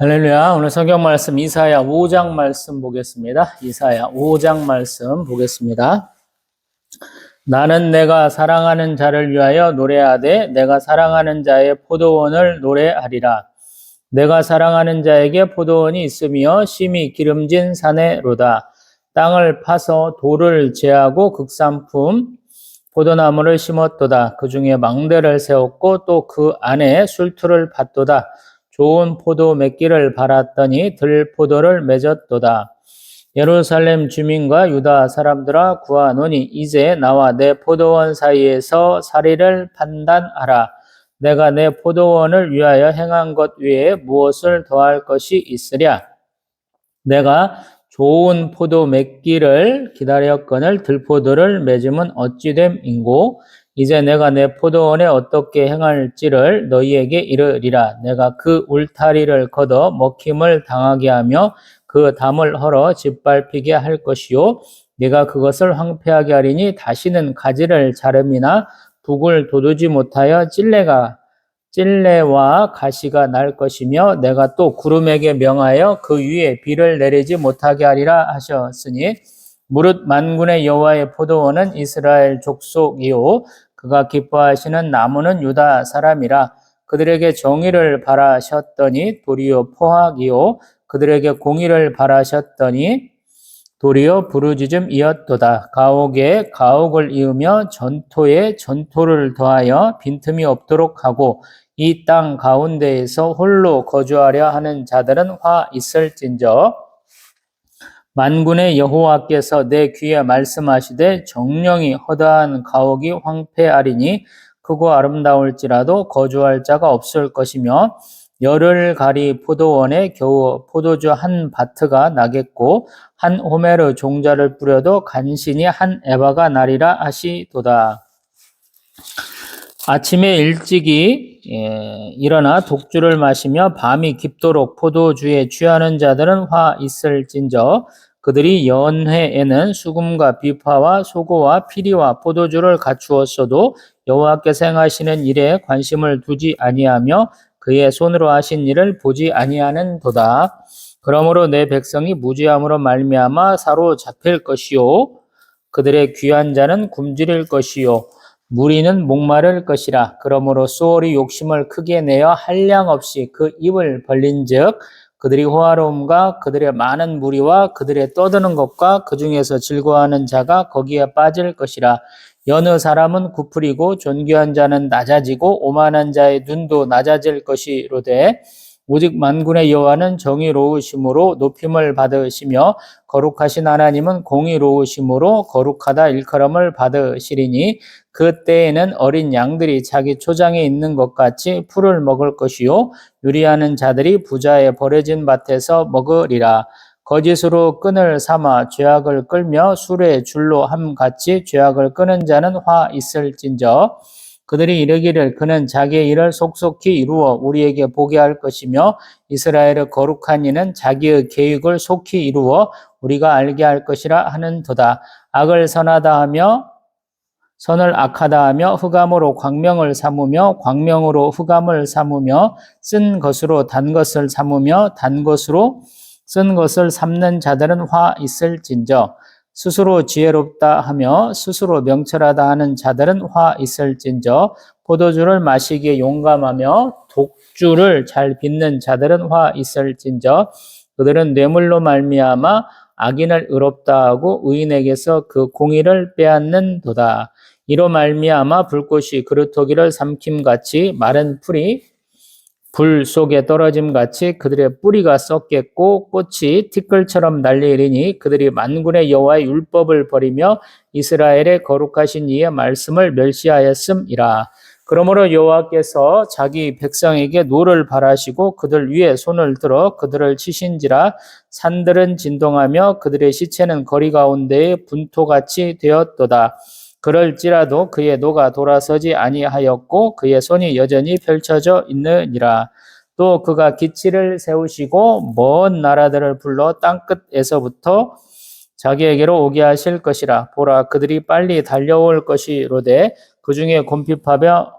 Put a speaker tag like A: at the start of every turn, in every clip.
A: 할렐루야. 오늘 성경 말씀 이사야 5장 말씀 보겠습니다. 이사야 5장 말씀 보겠습니다. 나는 내가 사랑하는 자를 위하여 노래하되 내가 사랑하는 자의 포도원을 노래하리라. 내가 사랑하는 자에게 포도원이 있으며 심히 기름진 산에로다. 땅을 파서 돌을 제하고 극산품 포도나무를 심었도다. 그 중에 망대를 세웠고 또 그 안에 술투를 팠도다. 좋은 포도 맺기를 바랐더니 들포도를 맺었도다. 예루살렘 주민과 유다 사람들아 구하노니 이제 나와 내 포도원 사이에서 사리를 판단하라. 내가 내 포도원을 위하여 행한 것 외에 무엇을 더할 것이 있으랴. 내가 좋은 포도 맺기를 기다렸거늘 들포도를 맺음은 어찌됨인고 이제 내가 내 포도원에 어떻게 행할지를 너희에게 이르리라. 내가 그 울타리를 걷어 먹힘을 당하게 하며 그 담을 헐어 짓밟히게 할 것이요 네가 그것을 황폐하게 하리니 다시는 가지를 자름이나 북을 돋우지 못하여 찔레와 가시가 날 것이며 내가 또 구름에게 명하여 그 위에 비를 내리지 못하게 하리라 하셨으니 무릇 만군의 여호와의 포도원은 이스라엘 족속이요 그가 기뻐하시는 나무는 유다 사람이라. 그들에게 정의를 바라셨더니 도리어 포악이요 그들에게 공의를 바라셨더니 도리어 부르짖음이었도다. 가옥에 가옥을 이으며 전토에 전토를 더하여 빈틈이 없도록 하고 이 땅 가운데에서 홀로 거주하려 하는 자들은 화 있을진저. 만군의 여호와께서 내 귀에 말씀하시되 정령이 허다한 가옥이 황폐하리니 크고 아름다울지라도 거주할 자가 없을 것이며 열을 가리 포도원에 겨우 포도주 한 바트가 나겠고 한 호메르 종자를 뿌려도 간신히 한 에바가 나리라 하시도다. 아침에 일찍이 일어나 독주를 마시며 밤이 깊도록 포도주에 취하는 자들은 화 있을진저. 그들이 연회에는 수금과 비파와 소고와 피리와 포도주를 갖추었어도 여호와께서 행하시는 일에 관심을 두지 아니하며 그의 손으로 하신 일을 보지 아니하는도다. 그러므로 내 백성이 무지함으로 말미암아 사로잡힐 것이요 그들의 귀한 자는 굶주릴 것이요 무리는 목마를 것이라. 그러므로 수월이 욕심을 크게 내어 한량 없이 그 입을 벌린즉 그들이 호화로움과 그들의 많은 무리와 그들의 떠드는 것과 그 중에서 즐거워하는 자가 거기에 빠질 것이라. 여느 사람은 구풀이고 존귀한 자는 낮아지고 오만한 자의 눈도 낮아질 것이로되 오직 만군의 여호와는 정의로우심으로 높임을 받으시며 거룩하신 하나님은 공의로우심으로 거룩하다 일컬음을 받으시리니 그때에는 어린 양들이 자기 초장에 있는 것 같이 풀을 먹을 것이요 유리하는 자들이 부자의 버려진 밭에서 먹으리라. 거짓으로 끈을 삼아 죄악을 끌며 술의 줄로 함같이 죄악을 끄는 자는 화 있을진저. 그들이 이르기를 그는 자기의 일을 속속히 이루어 우리에게 보게 할 것이며 이스라엘의 거룩한 이는 자기의 계획을 속히 이루어 우리가 알게 할 것이라 하는도다. 악을 선하다 하며 선을 악하다 하며 흑암으로 광명을 삼으며 광명으로 흑암을 삼으며 쓴 것으로 단 것을 삼으며 단 것으로 쓴 것을 삼는 자들은 화 있을진저. 스스로 지혜롭다 하며 스스로 명철하다 하는 자들은 화 있을진저. 포도주를 마시기에 용감하며 독주를 잘 빚는 자들은 화 있을진저. 그들은 뇌물로 말미암아 악인을 의롭다 하고 의인에게서 그 공의를 빼앗는도다. 이로 말미암아 불꽃이 그루터기를 삼킴같이 마른 풀이 불 속에 떨어짐같이 그들의 뿌리가 썩겠고 꽃이 티끌처럼 날리리니 그들이 만군의 여호와의 율법을 버리며 이스라엘의 거룩하신 이의 말씀을 멸시하였음이라. 그러므로 여호와께서 자기 백성에게 노를 바라시고 그들 위에 손을 들어 그들을 치신지라. 산들은 진동하며 그들의 시체는 거리 가운데에 분토같이 되었도다. 그럴지라도 그의 노가 돌아서지 아니하였고 그의 손이 여전히 펼쳐져 있느니라. 또 그가 기치를 세우시고 먼 나라들을 불러 땅끝에서부터 자기에게로 오게 하실 것이라. 보라 그들이 빨리 달려올 것이로되 그 중에 곰핍하여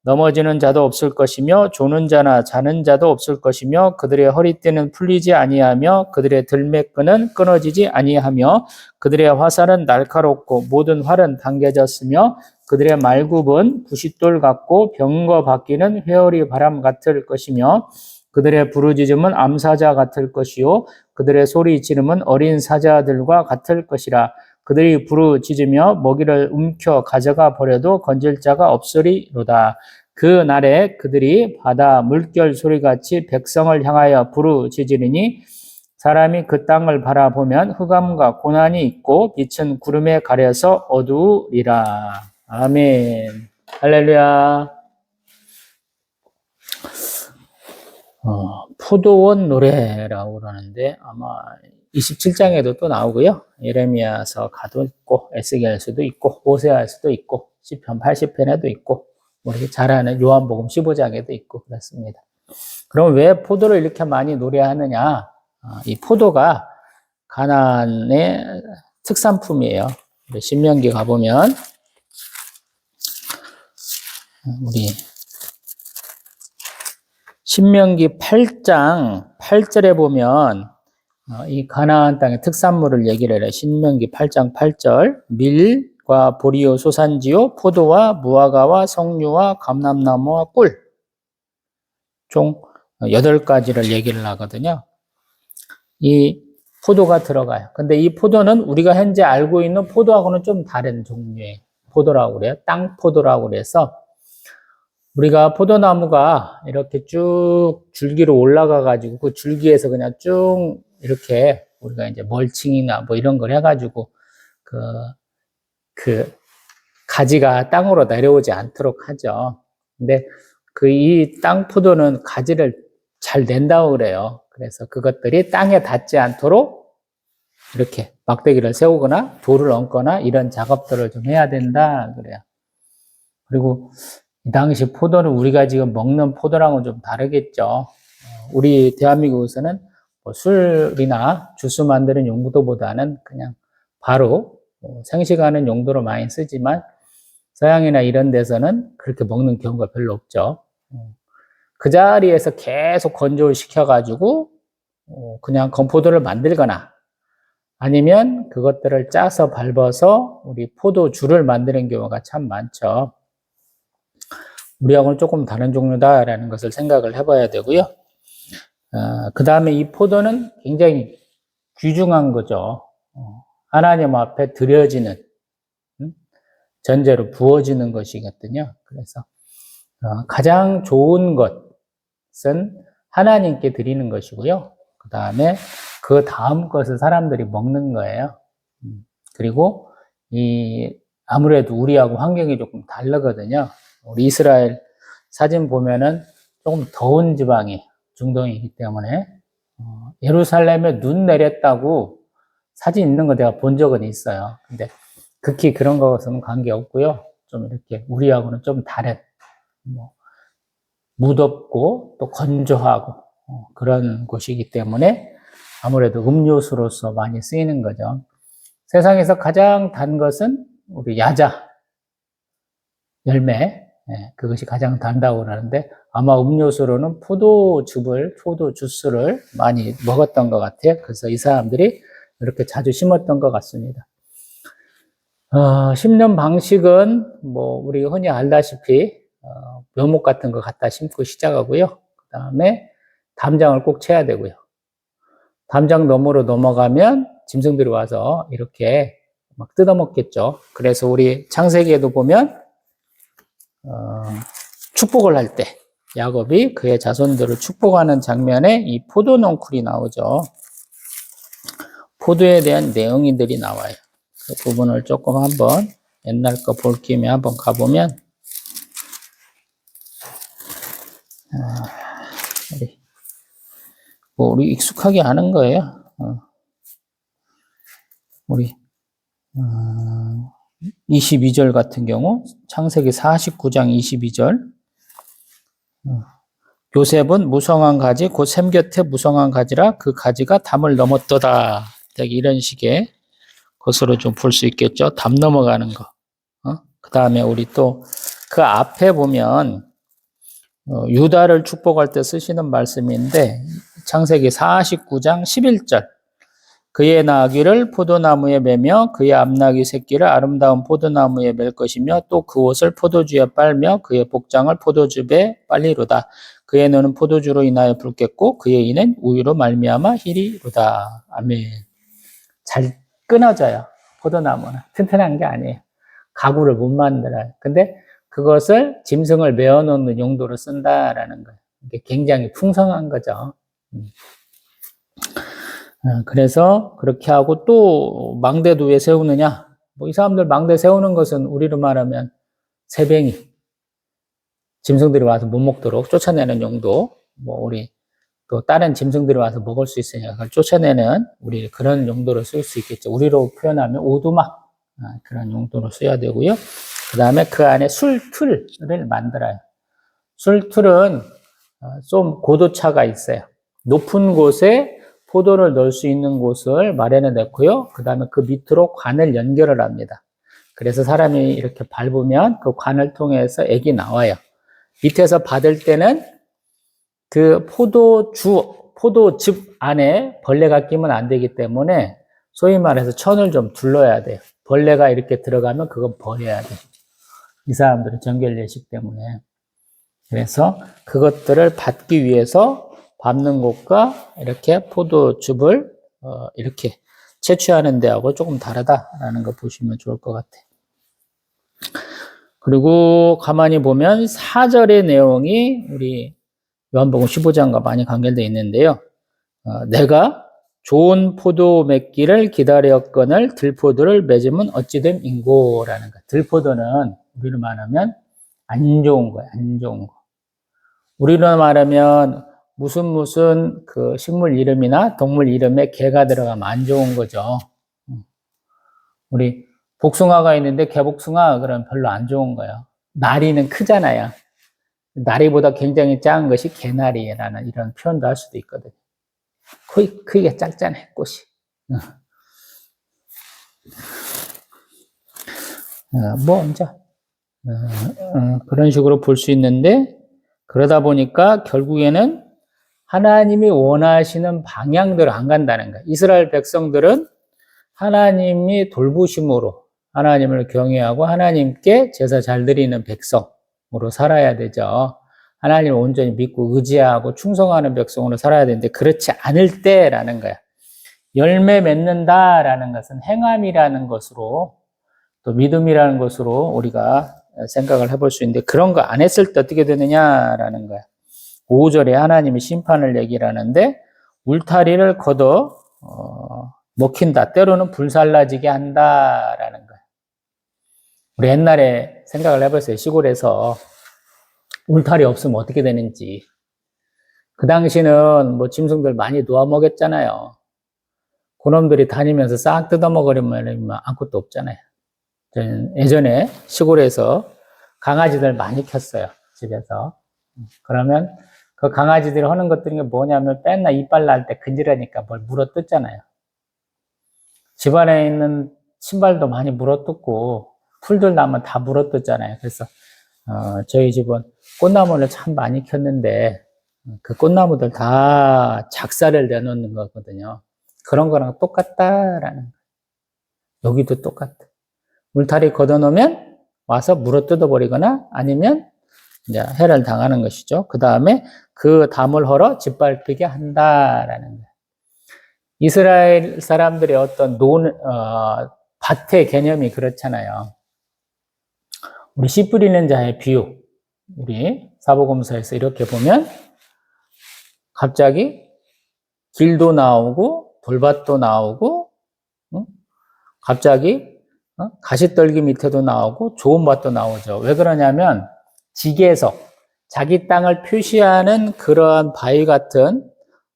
A: 넘어지는 자도 없을 것이며 조는 자나 자는 자도 없을 것이며 그들의 허리띠는 풀리지 아니하며 그들의 들매끈은 끊어지지 아니하며 그들의 화살은 날카롭고 모든 활은 당겨졌으며 그들의 말굽은 부싯돌 같고 병거 바퀴는 회오리 바람 같을 것이며 그들의 부르짖음은 암사자 같을 것이요 그들의 소리 지름은 어린 사자들과 같을 것이라. 그들이 부르짖으며 먹이를 움켜 가져가 버려도 건질 자가 없으리로다. 그 날에 그들이 바다 물결 소리같이 백성을 향하여 부르짖으리니 사람이 그 땅을 바라보면 흑암과 고난이 있고 빛은 구름에 가려서 어두우리라. 아멘. 할렐루야. 포도원 노래라고 그러는데 아마 27장에도 또 나오고요. 예레미야서 가도 있고 에스겔서도 있고 호세아서도 있고 시편 80편에도 있고 우리 잘 아는 요한복음 15장에도 있고 그렇습니다. 그럼 왜 포도를 이렇게 많이 노래하느냐? 이 포도가 가나안의 특산품이에요. 신명기 가보면 우리 신명기 8장 8절에 보면 이 가나안 땅의 특산물을 얘기를 해요. 신명기 8장 8절 밀과 보리요 소산지요 포도와 무화과와 석류와 감람나무와 꿀 총 8가지를 얘기를 하거든요. 이 포도가 들어가요. 근데 이 포도는 우리가 현재 알고 있는 포도하고는 좀 다른 종류의 포도라고 그래요. 땅포도라고 그래서 우리가 포도나무가 이렇게 쭉 줄기로 올라가 가지고 그 줄기에서 그냥 쭉 이렇게 우리가 이제 멀칭이나 뭐 이런 걸 해가지고 그 가지가 땅으로 내려오지 않도록 하죠. 근데 이 땅포도는 가지를 잘 낸다고 그래요. 그래서 그것들이 땅에 닿지 않도록 이렇게 막대기를 세우거나 돌을 얹거나 이런 작업들을 좀 해야 된다 그래요. 그리고 이 당시 포도는 우리가 지금 먹는 포도랑은 좀 다르겠죠. 우리 대한민국에서는 뭐 술이나 주스 만드는 용도보다는 그냥 바로 생식하는 용도로 많이 쓰지만 서양이나 이런 데서는 그렇게 먹는 경우가 별로 없죠. 그 자리에서 계속 건조를 시켜가지고 그냥 건포도를 만들거나 아니면 그것들을 짜서 밟아서 우리 포도주를 만드는 경우가 참 많죠. 우리하고는 조금 다른 종류다라는 것을 생각을 해봐야 되고요. 그 다음에 이 포도는 굉장히 귀중한 거죠. 하나님 앞에 드려지는 전제로 부어지는 것이거든요. 그래서 가장 좋은 것은 하나님께 드리는 것이고요. 그 다음에 그 다음 것을 사람들이 먹는 거예요. 그리고 아무래도 우리하고 환경이 조금 다르거든요. 우리 이스라엘 사진 보면은 조금 더운 지방이 중동이기 때문에 예루살렘에 눈 내렸다고 사진 있는 거 내가 본 적은 있어요. 근데 극히 그런 것은 관계없고요. 좀 이렇게 우리하고는 좀 다른 무덥고 또 건조하고 그런 곳이기 때문에 아무래도 음료수로서 많이 쓰이는 거죠. 세상에서 가장 단 것은 우리 야자 열매, 그것이 가장 단다고 하는데 아마 음료수로는 포도 주스를 많이 먹었던 것 같아요. 그래서 이 사람들이 이렇게 자주 심었던 것 같습니다. 심는 방식은 뭐 우리 흔히 알다시피 묘목 같은 거 갖다 심고 시작하고요. 그 다음에 담장을 꼭 쳐야 되고요. 담장 너머로 넘어가면 짐승들이 와서 이렇게 막 뜯어먹겠죠. 그래서 우리 창세기에도 보면 축복을 할 때 야곱이 그의 자손들을 축복하는 장면에 이 포도 넝쿨이 나오죠. 포도에 대한 내용들이 나와요. 그 부분을 조금 한번 옛날 거 볼 김에 한번 가보면 우리 익숙하게 아는 거예요. 우리 22절 같은 경우 창세기 49장 22절 요셉은 무성한 가지 곧 샘 곁에 무성한 가지라 그 가지가 담을 넘었도다. 이런 식의 것으로 좀 볼 수 있겠죠. 담 넘어가는 거. 그 다음에 우리 또 그 앞에 보면 유다를 축복할 때 쓰시는 말씀인데 창세기 49장 11절 그의 나귀를 포도나무에 매며 그의 암나귀 새끼를 아름다운 포도나무에 맬 것이며 또 그 옷을 포도주에 빨며 그의 복장을 포도즙에 빨리로다. 그의 눈은 포도주로 인하여 붉겠고 그의 이는 우유로 말미암아 희리로다. 아멘. 잘 끊어져요. 포도나무는 튼튼한 게 아니에요. 가구를 못 만들어요. 근데 그것을 짐승을 메어놓는 용도로 쓴다라는 거예요. 이게 굉장히 풍성한 거죠. 그래서 그렇게 하고 또 망대도 왜 세우느냐? 뭐 이 사람들 망대 세우는 것은 우리로 말하면 새뱅이, 짐승들이 와서 못 먹도록 쫓아내는 용도, 뭐 우리 또 다른 짐승들이 와서 먹을 수 있으니까 그걸 쫓아내는 우리 그런 용도로 쓸 수 있겠죠. 우리로 표현하면 오두막 그런 용도로 써야 되고요. 그 다음에 그 안에 술틀을 만들어요. 술틀은 좀 고도차가 있어요. 높은 곳에 포도를 넣을 수 있는 곳을 마련해 냈고요. 그 다음에 그 밑으로 관을 연결을 합니다. 그래서 사람이 이렇게 밟으면 그 관을 통해서 액이 나와요. 밑에서 받을 때는 그 포도즙 안에 벌레가 끼면 안 되기 때문에 소위 말해서 천을 좀 둘러야 돼요. 벌레가 이렇게 들어가면 그건 버려야 돼요. 이 사람들은 정결례식 때문에. 그래서 그것들을 받기 위해서 밟는 곳과 이렇게 포도즙을 이렇게 채취하는 데하고 조금 다르다라는 거 보시면 좋을 것 같아요. 그리고 가만히 보면 4절의 내용이 우리 요한복음 15장과 많이 관계되어 있는데요. 내가 좋은 포도 맺기를 기다렸거늘 들포도를 맺으면 어찌됨 인고라는 거. 들포도는 우리로 말하면 안 좋은 거예요. 안 좋은 거. 우리로 말하면 무슨 그 식물 이름이나 동물 이름에 개가 들어가면 안 좋은 거죠. 우리 복숭아가 있는데 개복숭아 그러면 별로 안 좋은 거예요. 나리는 크잖아요. 나리보다 굉장히 작은 것이 개나리라는 이런 표현도 할 수도 있거든요. 거의 크게 작잖아요, 꽃이. 뭐 이제 그런 식으로 볼 수 있는데 그러다 보니까 결국에는 하나님이 원하시는 방향대로 안 간다는 거예요. 이스라엘 백성들은 하나님이 돌보심으로 하나님을 경외하고 하나님께 제사 잘 드리는 백성으로 살아야 되죠. 하나님을 온전히 믿고 의지하고 충성하는 백성으로 살아야 되는데 그렇지 않을 때라는 거야. 열매 맺는다라는 것은 행함이라는 것으로 또 믿음이라는 것으로 우리가 생각을 해볼 수 있는데 그런 거 안 했을 때 어떻게 되느냐라는 거야. 5절에 하나님이 심판을 얘기를 하는데 울타리를 걷어 먹힌다. 때로는 불살라지게 한다라는 거야. 우리 옛날에 생각을 해봤어요. 시골에서 울타리 없으면 어떻게 되는지. 그 당시는 뭐 짐승들 많이 놓아 먹였잖아요. 그놈들이 다니면서 싹 뜯어먹으려면 아무것도 없잖아요. 저는 예전에 시골에서 강아지들 많이 켰어요. 집에서. 그러면 그 강아지들이 하는 것들이 뭐냐면 맨날 이빨 날 때 근질하니까 뭘 물어뜯잖아요. 집안에 있는 신발도 많이 물어뜯고 풀들 나면 다 물어뜯잖아요. 그래서 저희 집은 꽃나무를 참 많이 켰는데 그 꽃나무들 다 작사를 내놓는 거거든요. 그런 거랑 똑같다라는 거예요. 여기도 똑같아. 울타리 걷어놓으면 와서 물어뜯어버리거나 아니면 이제 해를 당하는 것이죠. 그 다음에 그 담을 헐어 짓밟히게 한다라는 거예요. 이스라엘 사람들의 어떤 밭의 개념이 그렇잖아요. 우리 씨 뿌리는 자의 비유, 우리 사복음서에서 이렇게 보면 갑자기 길도 나오고 돌밭도 나오고 갑자기 가시떨기 밑에도 나오고 좋은 밭도 나오죠. 왜 그러냐면 지계석, 자기 땅을 표시하는 그러한 바위 같은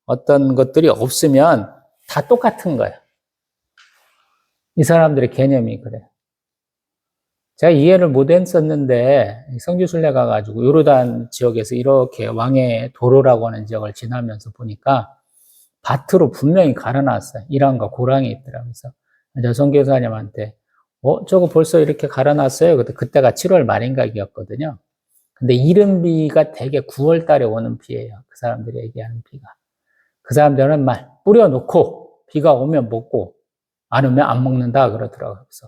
A: 어떤 것들이 없으면 다 똑같은 거예요. 이 사람들의 개념이 그래요. 제가 이해를 못 했었는데 성지순례 가가지고 요르단 지역에서 이렇게 왕의 도로라고 하는 지역을 지나면서 보니까 밭으로 분명히 갈아놨어요. 이란과 고랑이 있더라고요. 그래서 선교사님한테 저거 벌써 이렇게 갈아놨어요. 그때가 7월 말인가였거든요. 근데 이른 비가 대개 9월 달에 오는 비예요. 그 사람들이 얘기하는 비가. 그 사람들은 말 뿌려놓고 비가 오면 먹고 안 오면 안 먹는다 그러더라고요. 그래서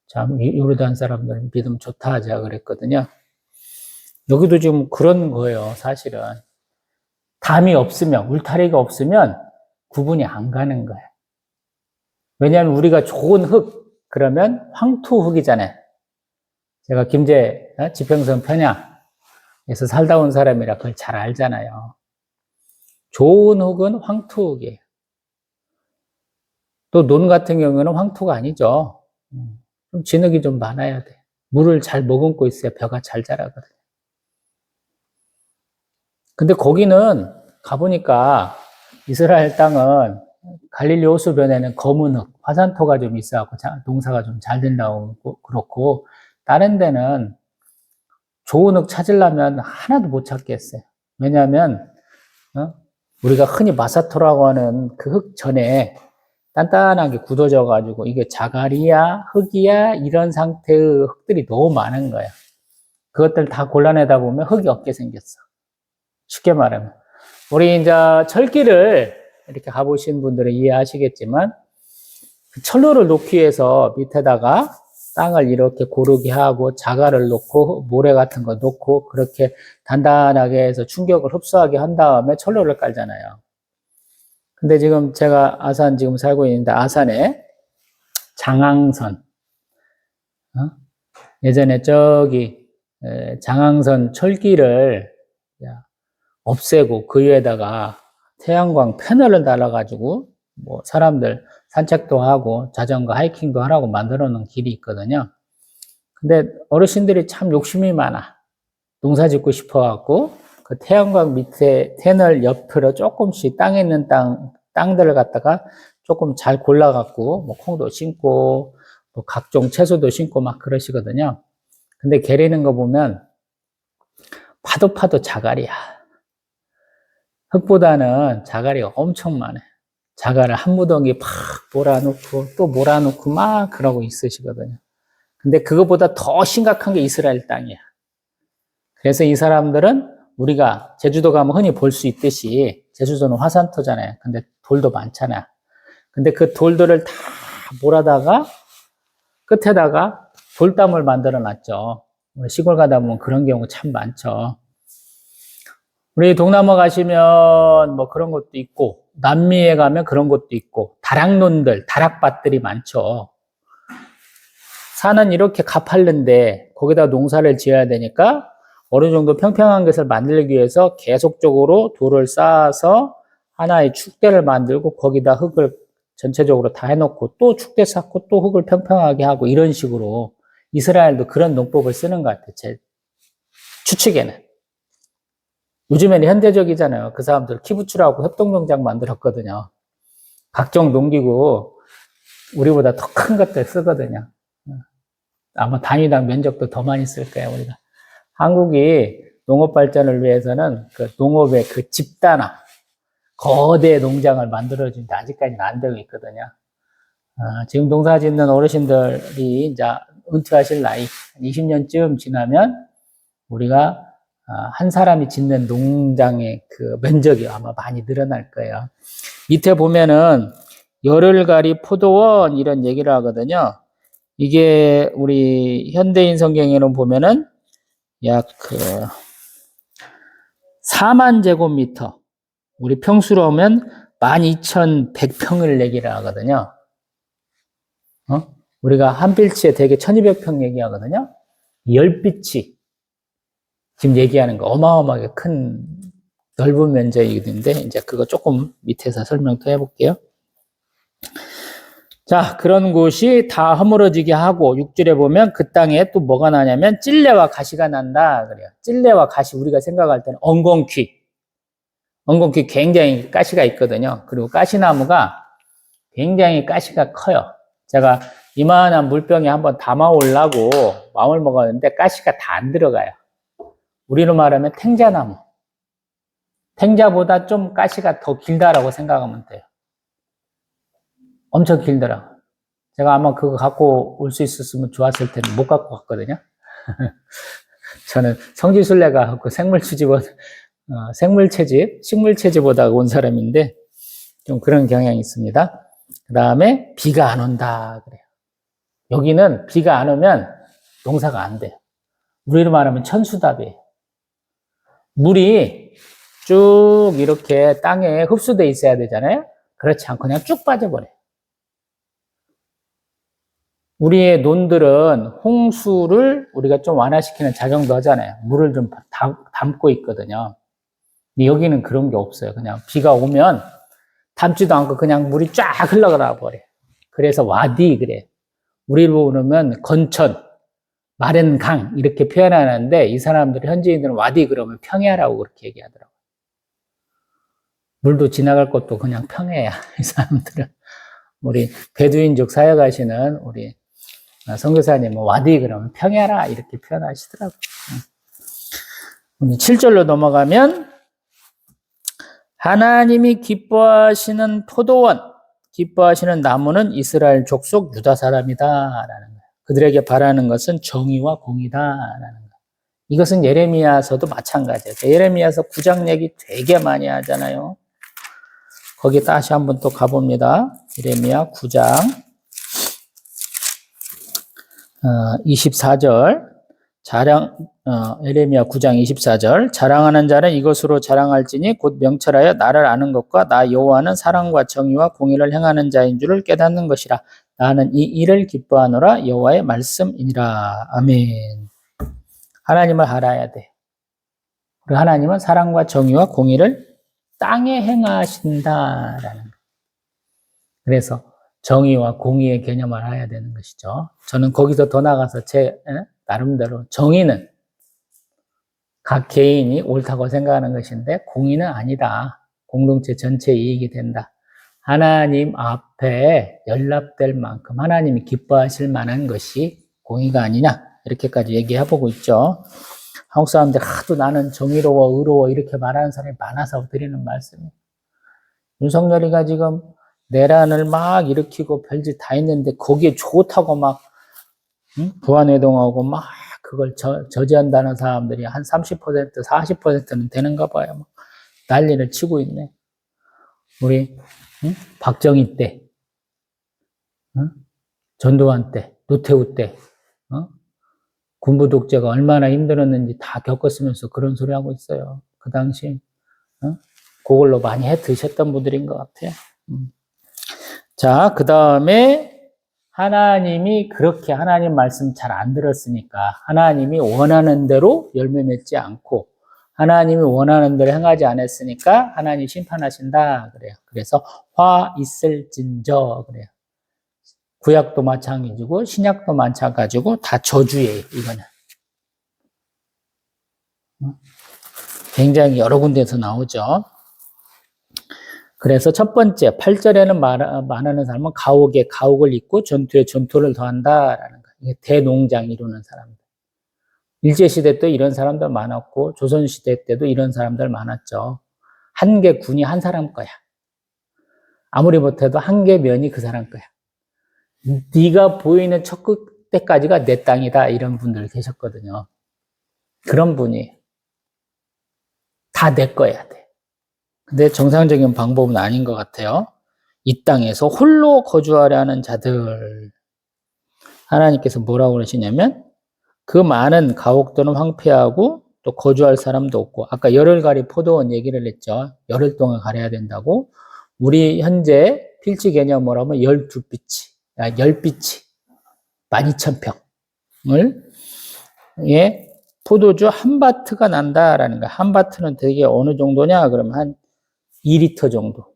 A: 참 요르단 사람들은 믿음 좋다 제가 그랬거든요. 여기도 지금 그런 거예요. 사실은 담이 없으면 울타리가 없으면 구분이 안 가는 거예요. 왜냐하면 우리가 좋은 흙 그러면 황토흙이잖아요. 제가 김제 지평선 편야에서 살다 온 사람이라 그걸 잘 알잖아요. 좋은 흙은 황토흙이에요. 또 논 같은 경우는 황토가 아니죠. 좀 진흙이 좀 많아야 돼. 물을 잘 머금고 있어야 벼가 잘 자라거든요. 근데 거기는 가보니까 이스라엘 땅은 갈릴리 호수변에는 검은 흙, 화산토가 좀 있어갖고 농사가 좀 잘 된다고 그렇고 다른 데는 좋은 흙 찾으려면 하나도 못 찾겠어요. 왜냐하면 우리가 흔히 마사토라고 하는 그 흙 전에 단단하게 굳어져 가지고 이게 자갈이야 흙이야 이런 상태의 흙들이 너무 많은 거예요. 그것들 다 골라내다 보면 흙이 없게 생겼어. 쉽게 말하면 우리 이제 철길을 이렇게 가보신 분들은 이해하시겠지만 철로를 놓기 위해서 밑에다가 땅을 이렇게 고르게 하고 자갈을 놓고 모래 같은 거 놓고 그렇게 단단하게 해서 충격을 흡수하게 한 다음에 철로를 깔잖아요. 근데 지금 제가 아산 지금 살고 있는데 아산에 장항선 예전에 저기 장항선 철길을 없애고 그 위에다가 태양광 패널을 달아가지고 뭐 사람들 산책도 하고 자전거 하이킹도 하라고 만들어 놓은 길이 있거든요. 근데 어르신들이 참 욕심이 많아. 농사 짓고 싶어 갖고 그 태양광 밑에 패널 옆으로 조금씩 땅에 있는 땅들을 갖다가 조금 잘 골라 갖고 뭐 콩도 심고 뭐 각종 채소도 심고 막 그러시거든요. 근데 게리는 거 보면 파도 자갈이야. 흙보다는 자갈이 엄청 많아요. 자갈을 한 무덩이 팍 몰아놓고 또 몰아놓고 막 그러고 있으시거든요. 근데 그거보다 더 심각한 게 이스라엘 땅이야. 그래서 이 사람들은 우리가 제주도 가면 흔히 볼 수 있듯이 제주도는 화산토잖아요. 근데 돌도 많잖아. 근데 그 돌들을 다 몰아다가 끝에다가 돌담을 만들어 놨죠. 시골 가다 보면 그런 경우 참 많죠. 우리 동남아 가시면 뭐 그런 것도 있고 남미에 가면 그런 것도 있고 다락논들, 다락밭들이 많죠. 산은 이렇게 가파른데 거기다 농사를 지어야 되니까 어느 정도 평평한 것을 만들기 위해서 계속적으로 돌을 쌓아서 하나의 축대를 만들고 거기다 흙을 전체적으로 다 해놓고 또 축대 쌓고 또 흙을 평평하게 하고 이런 식으로 이스라엘도 그런 농법을 쓰는 것 같아요. 제 추측에는. 요즘에는 현대적이잖아요. 그 사람들 키부츠라고 협동농장 만들었거든요. 각종 농기구 우리보다 더 큰 것들 쓰거든요. 아마 단위당 면적도 더 많이 쓸 거예요, 우리가. 한국이 농업 발전을 위해서는 그 농업의 그 집단화, 거대 농장을 만들어주는데 아직까지는 안 되고 있거든요. 지금 농사 짓는 어르신들이 이제 은퇴하실 나이 20년쯤 지나면 우리가 한 사람이 짓는 농장의 그 면적이 아마 많이 늘어날 거예요. 밑에 보면은 열흘가리 포도원 이런 얘기를 하거든요. 이게 우리 현대인 성경에는 보면은 약 4만 제곱미터, 우리 평수로 하면 12,100평을 얘기를 하거든요. 우리가 한 필지에 대개 1,200평 얘기하거든요. 10빛이 지금 얘기하는 거 어마어마하게 큰 넓은 면적인데 이제 그거 조금 밑에서 설명 더 해볼게요. 자, 그런 곳이 다 허물어지게 하고 6절에 보면 그 땅에 또 뭐가 나냐면 찔레와 가시가 난다 그래요. 찔레와 가시 우리가 생각할 때는 엉겅퀴 굉장히 가시가 있거든요. 그리고 가시나무가 굉장히 가시가 커요. 제가 이만한 물병에 한번 담아오려고 마음을 먹었는데 가시가 다 안 들어가요. 우리로 말하면 탱자나무. 탱자보다 좀 가시가 더 길다라고 생각하면 돼요. 엄청 길더라고요. 제가 아마 그거 갖고 올 수 있었으면 좋았을 텐데 못 갖고 갔거든요. 저는 성지순례가 그 식물채집보다 온 사람인데 좀 그런 경향이 있습니다. 그 다음에 비가 안 온다 그래요. 여기는 비가 안 오면 농사가 안 돼요. 우리로 말하면 천수답이에요. 물이 쭉 이렇게 땅에 흡수돼 있어야 되잖아요. 그렇지 않고 그냥 쭉 빠져버려요. 우리의 논들은 홍수를 우리가 좀 완화시키는 작용도 하잖아요. 물을 좀 담고 있거든요. 근데 여기는 그런 게 없어요. 그냥 비가 오면 담지도 않고 그냥 물이 쫙 흘러가 버려요. 그래서 와디 그래요. 우리로 부르면 건천, 마른 강 이렇게 표현하는데 이 사람들 현지인들은 와디 그러면 평야라고 그렇게 얘기하더라고요. 물도 지나갈 것도 그냥 평야야. 이 사람들은 우리 베두인족 사역하시는 우리 선교사님은 와디 그러면 평야라 이렇게 표현하시더라고요. 7절로 넘어가면 하나님이 기뻐하시는 포도원, 기뻐하시는 나무는 이스라엘 족속 유다 사람이다라는 거예요. 그들에게 바라는 것은 정의와 공의다라는 거예요. 이것은 예레미야서도 마찬가지예요. 예레미야서 9장 얘기 되게 많이 하잖아요. 거기 다시 한번 또 가봅니다. 예레미야 9장 24절 예레미야 9장 24절 자랑하는 자는 이것으로 자랑할지니 곧 명철하여 나를 아는 것과 나 여호와는 사랑과 정의와 공의를 행하는 자인 줄을 깨닫는 것이라. 나는 이 일을 기뻐하노라. 여호와의 말씀이니라. 아멘. 하나님을 알아야 돼. 그리고 하나님은 사랑과 정의와 공의를 땅에 행하신다라는 거예요. 그래서 정의와 공의의 개념을 알아야 되는 것이죠. 저는 거기서 더 나가서 제 나름대로 정의는 각 개인이 옳다고 생각하는 것인데 공의는 아니다. 공동체 전체의 이익이 된다. 하나님 앞에 연락될 만큼 하나님이 기뻐하실 만한 것이 공의가 아니냐 이렇게까지 얘기해보고 있죠. 한국 사람들 하도 나는 정의로워 의로워 이렇게 말하는 사람이 많아서 드리는 말씀이에요. 윤석열이가 지금 내란을 막 일으키고 별짓 다 했는데 거기에 좋다고 막 부안회동하고 막 그걸 저지한다는 사람들이 한 30%, 40%는 되는가 봐요. 막 난리를 치고 있네. 우리 박정희 때, 전두환 때, 노태우 때 군부 독재가 얼마나 힘들었는지 다 겪었으면서 그런 소리 하고 있어요. 그 당시 그걸로 많이 해 드셨던 분들인 것 같아요. 자, 그 다음에 하나님이 그렇게 하나님 말씀 잘 안 들었으니까 하나님이 원하는 대로 열매 맺지 않고 하나님이 원하는 대로 행하지 않았으니까 하나님 심판하신다 그래요. 그래서 화 있을진저 그래요. 구약도 마찬가지고 신약도 마찬가지고 다 저주예요. 이거는 굉장히 여러 군데에서 나오죠. 그래서 첫 번째 8절에는 말하는 사람은 가옥에 가옥을 잇고 전투에 전투를 더한다라는 거예요. 이게 대농장 이루는 사람들. 일제시대 때 이런 사람들 많았고 조선시대 때도 이런 사람들 많았죠. 한 개 군이 한 사람 거야. 아무리 못해도 한 개 면이 그 사람 거야. 네가 보이는 첫 끝때까지가 내 땅이다 이런 분들 계셨거든요. 그런 분이 다 내 거야 돼. 근데 정상적인 방법은 아닌 것 같아요. 이 땅에서 홀로 거주하려는 자들 하나님께서 뭐라고 그러시냐면 그 많은 가옥들은 황폐하고 또 거주할 사람도 없고 아까 열흘가리 포도원 얘기를 했죠. 열흘 동안 가려야 된다고. 우리 현재 필지 개념으로 하면 12빛이 10빛이 12,000평을 예, 포도주 한 바트가 난다라는 거야. 한 바트는 되게 어느 정도냐? 그러면 한 2리터 정도.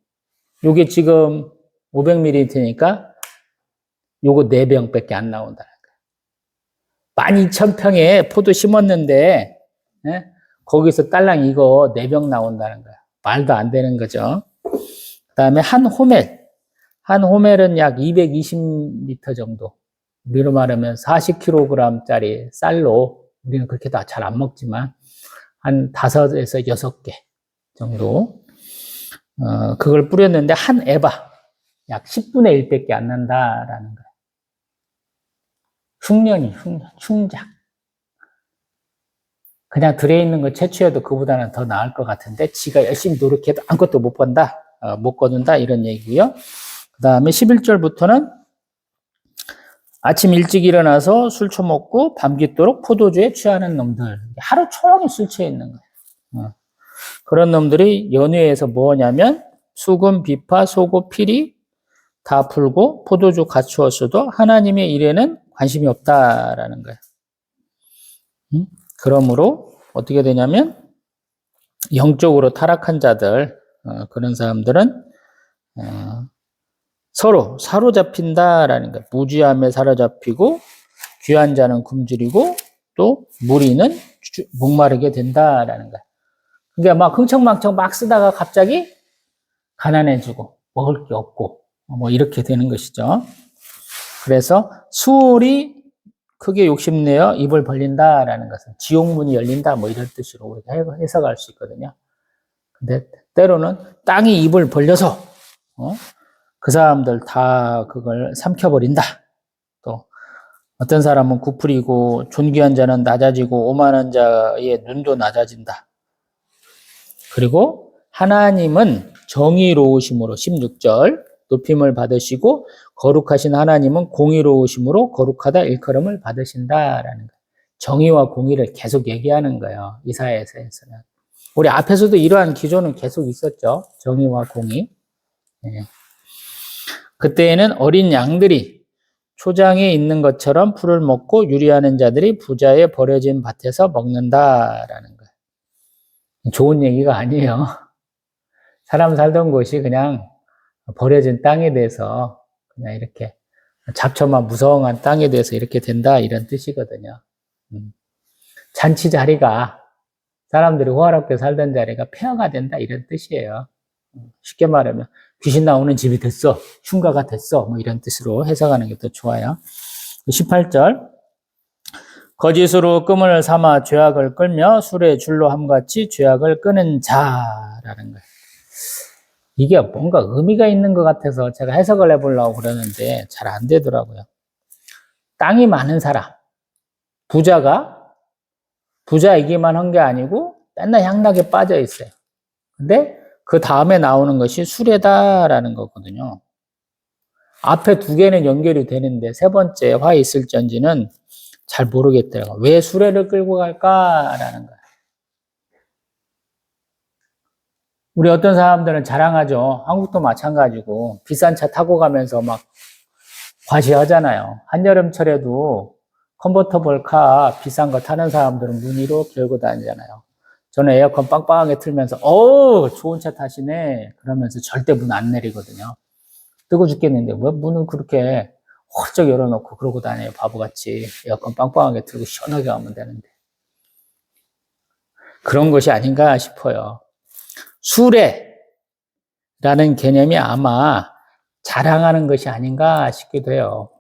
A: 요게 지금 500ml니까 요거 4병밖에 안 나온다는 거야. 12,000평에 포도 심었는데 예? 거기서 딸랑 이거 4병 나온다는 거야. 말도 안 되는 거죠. 그 다음에 한 호멜은 약 220리터 정도. 우리로 말하면 40kg짜리 쌀로 우리는 그렇게 다 잘 안 먹지만 한 5에서 6개 정도 그걸 뿌렸는데 한 에바 약 10분의 1밖에 안 난다라는 거예요. 흉년, 충작. 그냥 들에 있는 거 채취해도 그보다는 더 나을 것 같은데 지가 열심히 노력해도 아무것도 못 번다, 못 거둔다 이런 얘기고요. 그 다음에 11절부터는 아침 일찍 일어나서 술 처먹고 밤늦도록 포도주에 취하는 놈들. 하루 종일 술 취해 있는 거예요. 그런 놈들이 연회에서 뭐냐면 수금, 비파, 소고, 피리 다 풀고 포도주 갖추었어도 하나님의 일에는 관심이 없다라는 거예요. 그러므로 어떻게 되냐면 영적으로 타락한 자들, 그런 사람들은 서로 사로잡힌다라는 거예요. 무지함에 사로잡히고 귀한 자는 굶주리고 또 무리는 목마르게 된다라는 거예요. 그러니까 막 흥청망청 막 쓰다가 갑자기 가난해지고 먹을 게 없고 뭐 이렇게 되는 것이죠. 그래서 수월이 크게 욕심내어 입을 벌린다라는 것은 지옥문이 열린다 뭐 이런 뜻으로 우리가 해석할 수 있거든요. 근데 때로는 땅이 입을 벌려서 그 사람들 다 그걸 삼켜버린다. 또 어떤 사람은 구풀이고 존귀한 자는 낮아지고 오만한 자의 눈도 낮아진다. 그리고 하나님은 정의로우심으로 16절 높임을 받으시고 거룩하신 하나님은 공의로우심으로 거룩하다 일컬음을 받으신다라는 거예요. 정의와 공의를 계속 얘기하는 거예요. 이사야서에서는. 우리 앞에서도 이러한 기조는 계속 있었죠. 정의와 공의. 네. 그때에는 어린 양들이 초장에 있는 것처럼 풀을 먹고 유리하는 자들이 부자의 버려진 밭에서 먹는다라는 거예요. 좋은 얘기가 아니에요. 사람 살던 곳이 그냥 버려진 땅에 대해서 그냥 이렇게 잡초만 무성한 땅에 대해서 이렇게 된다 이런 뜻이거든요. 잔치 자리가 사람들이 호화롭게 살던 자리가 폐허가 된다 이런 뜻이에요. 쉽게 말하면 귀신 나오는 집이 됐어, 흉가가 됐어 뭐 이런 뜻으로 해석하는 게 더 좋아요. 18절 거짓으로 끔을 삼아 죄악을 끌며 술에 줄로 함같이 죄악을 끄는 자라는 거예요. 이게 뭔가 의미가 있는 것 같아서 제가 해석을 해보려고 그러는데 잘 안 되더라고요. 땅이 많은 사람, 부자이기만 한 게 아니고 맨날 향락에 빠져 있어요. 근데 그 다음에 나오는 것이 수레다라는 거거든요. 앞에 두 개는 연결이 되는데 세 번째 화 있을전지는 잘 모르겠더라고요. 왜 수레를 끌고 갈까라는 거예요. 우리 어떤 사람들은 자랑하죠. 한국도 마찬가지고 비싼 차 타고 가면서 막 과시하잖아요. 한여름철에도 컨버터블 카 비싼 거 타는 사람들은 문 위로 열고 다니잖아요. 저는 에어컨 빵빵하게 틀면서 좋은 차 타시네 그러면서 절대 문 안 내리거든요. 뜨거 죽겠는데 왜 문을 그렇게 홀쩍 열어놓고 그러고 다녀요. 바보같이 에어컨 빵빵하게 틀고 시원하게 하면 되는데 그런 것이 아닌가 싶어요. 수레라는 개념이 아마 자랑하는 것이 아닌가 싶기도 해요.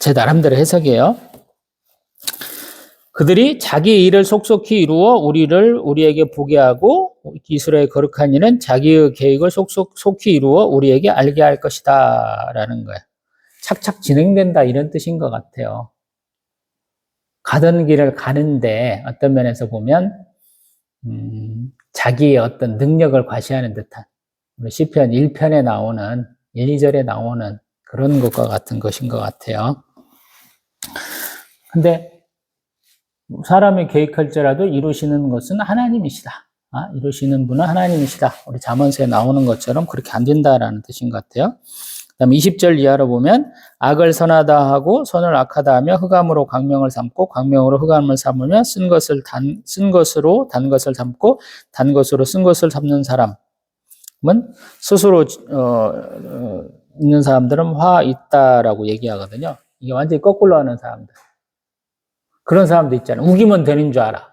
A: 제 나름대로 해석이에요. 그들이 자기 일을 속속히 이루어 우리에게 보게 하고 이스라엘 거룩한 이는 자기의 계획을 속히 이루어 우리에게 알게 할 것이다 라는 거예요. 착착 진행된다 이런 뜻인 것 같아요. 가던 길을 가는데 어떤 면에서 보면 자기의 어떤 능력을 과시하는 듯한 시편 1편에 나오는 1, 2절에 나오는 그런 것과 같은 것인 것 같아요. 근데 사람이 계획할지라도 이루시는 것은 하나님이시다. 이루시는 분은 하나님이시다. 우리 잠언서에 나오는 것처럼 그렇게 안 된다라는 뜻인 것 같아요. 그 다음에 20절 이하로 보면 악을 선하다 하고 선을 악하다 하며 흑암으로 광명을 삼고 광명으로 흑암을 삼으며 쓴 것으로 단 것을 삼고 단 것으로 쓴 것을 삼는 사람은 스스로 있는 사람들은 화 있다라고 얘기하거든요. 이게 완전히 거꾸로 하는 사람들. 그런 사람도 있잖아요. 우기면 되는 줄 알아.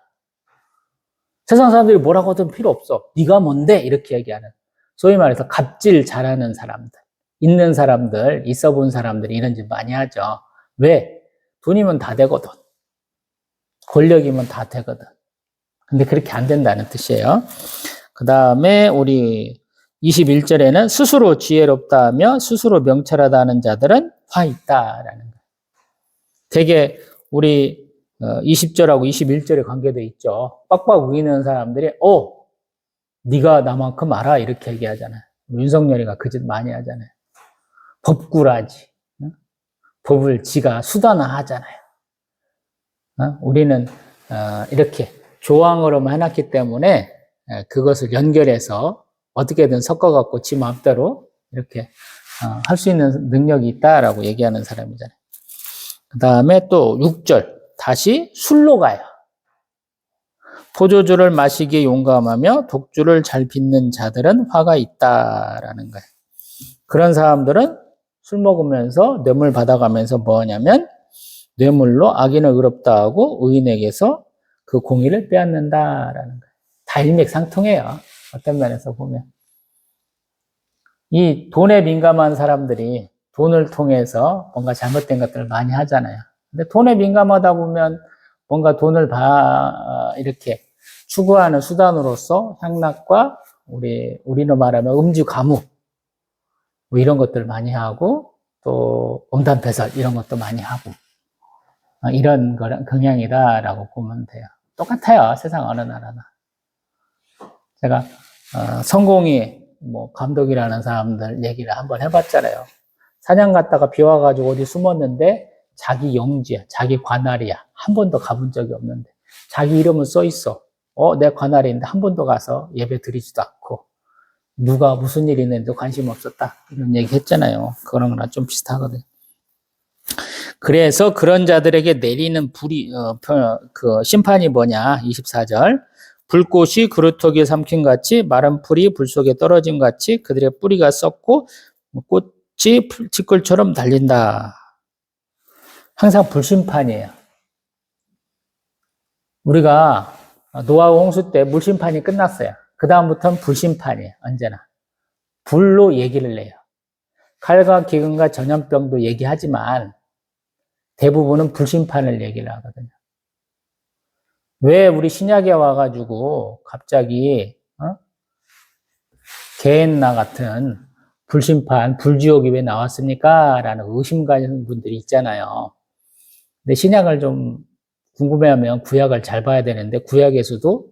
A: 세상 사람들이 뭐라고 하든 필요 없어. 네가 뭔데? 이렇게 얘기하는. 소위 말해서 갑질 잘하는 사람들. 있는 사람들, 있어 본 사람들이 이런 짓 많이 하죠. 왜? 돈이면 다 되거든. 권력이면 다 되거든. 근데 그렇게 안 된다는 뜻이에요. 그 다음에 우리 21절에는 스스로 지혜롭다 하며 스스로 명철하다 하는 자들은 화 있다라는 거예요. 되게 우리 20절하고 21절에 관계돼 있죠. 빡빡 우기는 사람들이 네가 나만큼 알아 이렇게 얘기하잖아요. 윤석열이가 그 짓 많이 하잖아요. 법꾸라지. 법을 지가 수단화하잖아요. 우리는 이렇게 조항으로만 해놨기 때문에 그것을 연결해서 어떻게든 섞어갖고 지 마음대로 이렇게 할 수 있는 능력이 있다라고 얘기하는 사람이잖아요. 그 다음에 또 6절 다시 술로 가요. 포도주를 마시기에 용감하며 독주를 잘 빚는 자들은 화가 있다라는 거예요. 그런 사람들은 술 먹으면서 뇌물 받아가면서 뭐냐면 뇌물로 악인을 의롭다 하고 의인에게서 그 공의를 빼앗는다라는 거예요. 다 일맥상통해요. 어떤 면에서 보면. 이 돈에 민감한 사람들이 돈을 통해서 뭔가 잘못된 것들을 많이 하잖아요. 근데 돈에 민감하다 보면 뭔가 돈을 이렇게 추구하는 수단으로서 향락과 우리로 말하면 음주 가무 뭐 이런 것들 많이 하고 또 음담패설 이런 것도 많이 하고 이런 경향이다라고 보면 돼요. 똑같아요. 세상 어느 나라나. 제가 성공이 뭐 감독이라는 사람들 얘기를 한번 해봤잖아요. 사냥 갔다가 비 와가지고 어디 숨었는데 자기 영지야, 자기 관할이야. 한 번도 가본 적이 없는데 자기 이름은 써 있어. 내 관할인데 한 번도 가서 예배 드리지도 않고 누가 무슨 일이 있는데 관심 없었다 이런 얘기 했잖아요. 그런 거랑 좀 비슷하거든요. 그래서 그런 자들에게 내리는 그 심판이 뭐냐? 24절. 불꽃이 그루터기에 삼킨 같이 마른 풀이 불 속에 떨어진 같이 그들의 뿌리가 썩고 꽃이 티끌처럼 달린다. 항상 불심판이에요. 우리가 노아와 홍수 때 물심판이 끝났어요. 그 다음부터는 불심판이에요. 언제나. 불로 얘기를 해요. 칼과 기근과 전염병도 얘기하지만 대부분은 불심판을 얘기를 하거든요. 왜 우리 신약에 와가지고 갑자기 게헨나 같은 불심판, 불지옥이 왜 나왔습니까? 라는 의심 가지는 분들이 있잖아요. 근데 신약을 좀 궁금해하면 구약을 잘 봐야 되는데 구약에서도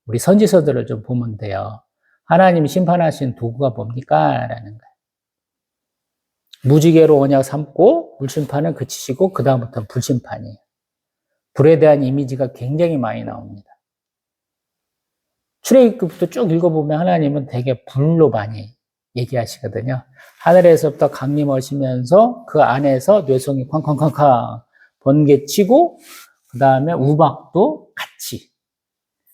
A: 우리 선지서들을 좀 보면 돼요. 하나님이 심판하신 도구가 뭡니까? 라는 거예요. 무지개로 언약 삼고 불심판은 그치시고 그 다음부터는 불심판이에요. 불에 대한 이미지가 굉장히 많이 나옵니다. 출애굽부터 쭉 읽어보면 하나님은 되게 불로 많이 얘기하시거든요. 하늘에서부터 강림 오시면서 그 안에서 뇌성이 쾅쾅쾅쾅 번개치고 그 다음에 우박도 같이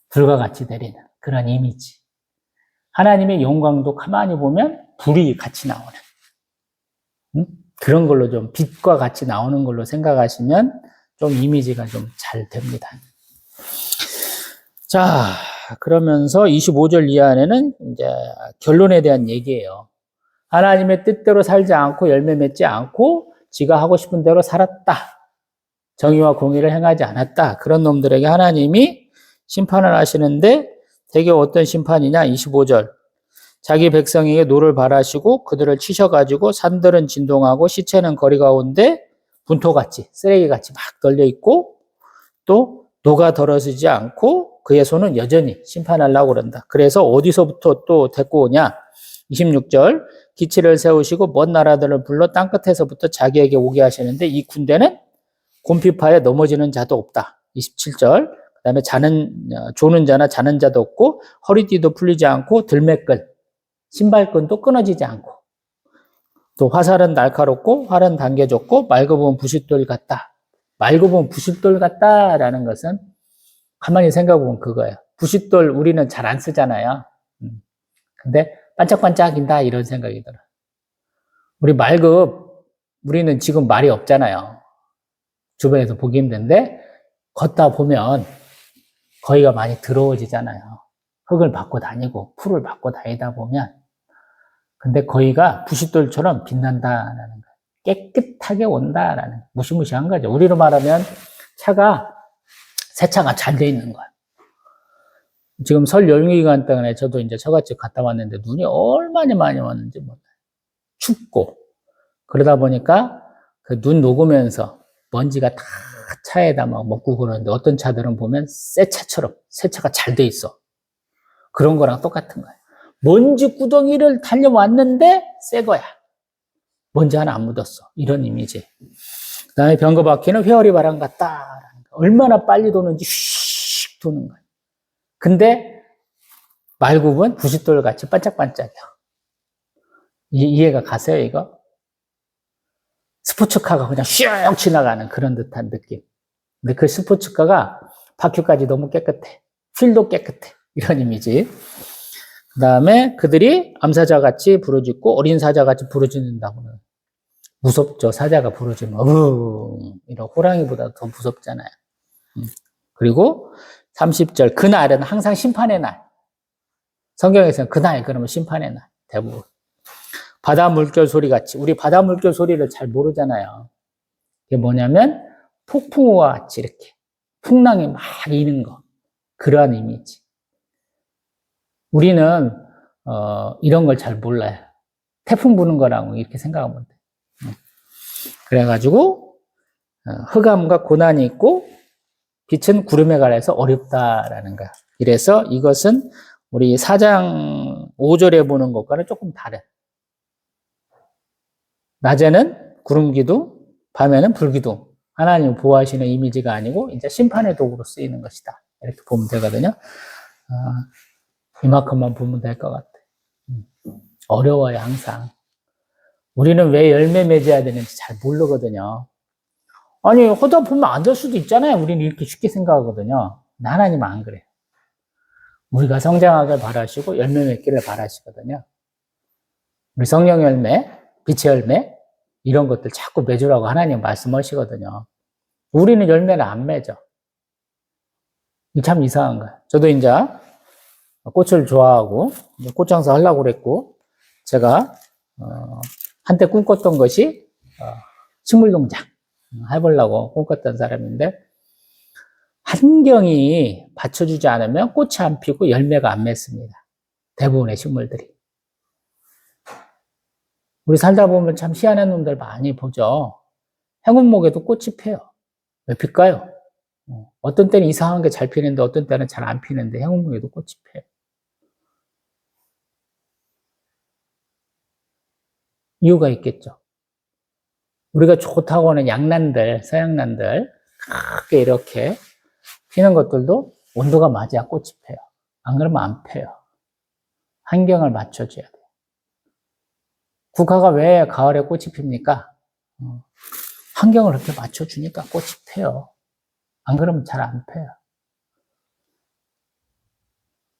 A: 불과 같이 내리는 그런 이미지. 하나님의 영광도 가만히 보면 불이 같이 나오는 그런 걸로 좀 빛과 같이 나오는 걸로 생각하시면 좀 이미지가 좀 잘 됩니다. 자, 그러면서 25절 이하에는 이제 결론에 대한 얘기예요. 하나님의 뜻대로 살지 않고 열매 맺지 않고 지가 하고 싶은 대로 살았다. 정의와 공의를 행하지 않았다. 그런 놈들에게 하나님이 심판을 하시는데 대개 어떤 심판이냐? 25절. 자기 백성에게 노를 바라시고 그들을 치셔가지고 산들은 진동하고 시체는 거리 가운데 분토같이 쓰레기같이 막 널려있고 또 노가 더러지지 않고 그의 손은 여전히 심판하려고 그런다. 그래서 어디서부터 또 데리고 오냐? 26절. 기치를 세우시고 먼 나라들을 불러 땅끝에서부터 자기에게 오게 하시는데 이 군대는 곰피파에 넘어지는 자도 없다. 27절. 그 다음에 조는 자나 자는 자도 없고 허리띠도 풀리지 않고 들매끈, 신발끈도 끊어지지 않고 또 화살은 날카롭고 활은 당겨졌고 말고 보면 부싯돌 같다. 말고 보면 부싯돌 같다라는 것은 가만히 생각해보면 그거예요. 부싯돌 우리는 잘 안 쓰잖아요. 근데 반짝반짝인다 이런 생각이 들어요. 우리 말급 우리는 지금 말이 없잖아요. 주변에서 보기 힘든데 걷다 보면 거기가 많이 더러워지잖아요. 흙을 밟고 다니고 풀을 밟고 다니다 보면 근데 거기가 부싯돌처럼 빛난다라는 거예요. 깨끗하게 온다라는 무시무시한 거죠. 우리로 말하면 세차가 잘 돼 있는 거예요. 지금 설 연휴기간 동안에 저도 이제 처갓집 갔다 왔는데 눈이 얼마나 많이 왔는지 몰라요. 춥고 그러다 보니까 그 눈 녹으면서 먼지가 다 차에다 막 먹고 그러는데 어떤 차들은 보면 새 차처럼 세차가 잘 돼 있어. 그런 거랑 똑같은 거야. 먼지 구덩이를 달려왔는데 새 거야. 먼지 하나 안 묻었어. 이런 이미지. 그 다음에 병거 바퀴는 회오리 바람 같다. 얼마나 빨리 도는지 휙 도는 거야. 근데 말굽은 90도를 같이 반짝반짝이야. 이해가 가세요, 이거? 스포츠카가 그냥 슉 지나가는 그런 듯한 느낌. 근데 그 스포츠카가 바퀴까지 너무 깨끗해. 휠도 깨끗해. 이런 이미지. 그 다음에 그들이 암사자같이 부르짖고 어린 사자같이 부르짖는다고는. 무섭죠. 사자가 부르짖으면 이런 호랑이보다 더 무섭잖아요. 그리고 30절 그날은 항상 심판의 날. 성경에서는 그날 그러면 심판의 날. 대부분. 바다 물결 소리 같이. 우리 바다 물결 소리를 잘 모르잖아요. 이게 뭐냐면 폭풍우와 같이 이렇게 풍랑이 막 이는 거. 그러한 이미지. 우리는 이런 걸 잘 몰라요. 태풍 부는 거라고 이렇게 생각하면 돼. 그래가지고 흑암과 고난이 있고 빛은 구름에 가려서 어렵다라는 거야. 이래서 이것은 우리 4장 5절에 보는 것과는 조금 다른. 낮에는 구름 기둥, 밤에는 불 기둥. 하나님 보호하시는 이미지가 아니고 이제 심판의 도구로 쓰이는 것이다. 이렇게 보면 되거든요. 이만큼만 보면 될 것 같아. 어려워요, 항상. 우리는 왜 열매 맺어야 되는지 잘 모르거든요. 아니, 하다 보면 안 될 수도 있잖아요. 우리는 이렇게 쉽게 생각하거든요. 하나님은 안 그래요. 우리가 성장하길 바라시고 열매 맺기를 바라시거든요. 우리 성령 열매, 빛의 열매, 이런 것들 자꾸 맺으라고 하나님 말씀하시거든요. 우리는 열매를 안 맺어. 참 이상한 거예요. 저도 이제 꽃을 좋아하고 꽃 장사 하려고 그랬고 제가 한때 꿈꿨던 것이 식물농장 해보려고 꿈꿨던 사람인데 환경이 받쳐주지 않으면 꽃이 안 피고 열매가 안 맺습니다. 대부분의 식물들이. 우리 살다 보면 참 희한한 놈들 많이 보죠. 행운목에도 꽃이 펴요. 왜 필까요? 어떤 때는 이상한 게 잘 피는데 어떤 때는 잘 안 피는데 행운목에도 꽃이 펴요. 이유가 있겠죠. 우리가 좋다고 하는 양란들, 서양란들 크게 이렇게 피는 것들도 온도가 맞아야 꽃이 펴요. 안 그러면 안 펴요. 환경을 맞춰줘야 돼요. 국화가 왜 가을에 꽃이 핍니까? 환경을 그렇게 맞춰주니까 꽃이 펴요. 안 그러면 잘 안 펴요.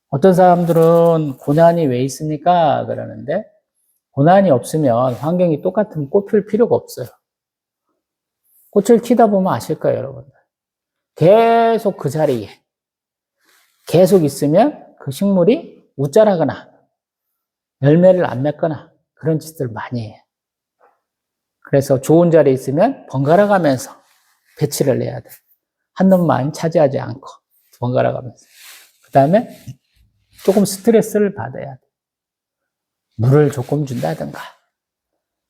A: 어떤 사람들은 고난이 왜 있습니까? 그러는데 고난이 없으면 환경이 똑같으면 꽃 필 필요가 없어요. 꽃을 키다 보면 아실 거예요, 여러분들. 계속 그 자리에 계속 있으면 그 식물이 웃자라거나 열매를 안 맺거나 그런 짓을 많이 해요. 그래서 좋은 자리에 있으면 번갈아 가면서 배치를 해야 돼. 한 놈만 차지하지 않고 번갈아 가면서. 그 다음에 조금 스트레스를 받아야 돼. 물을 조금 준다든가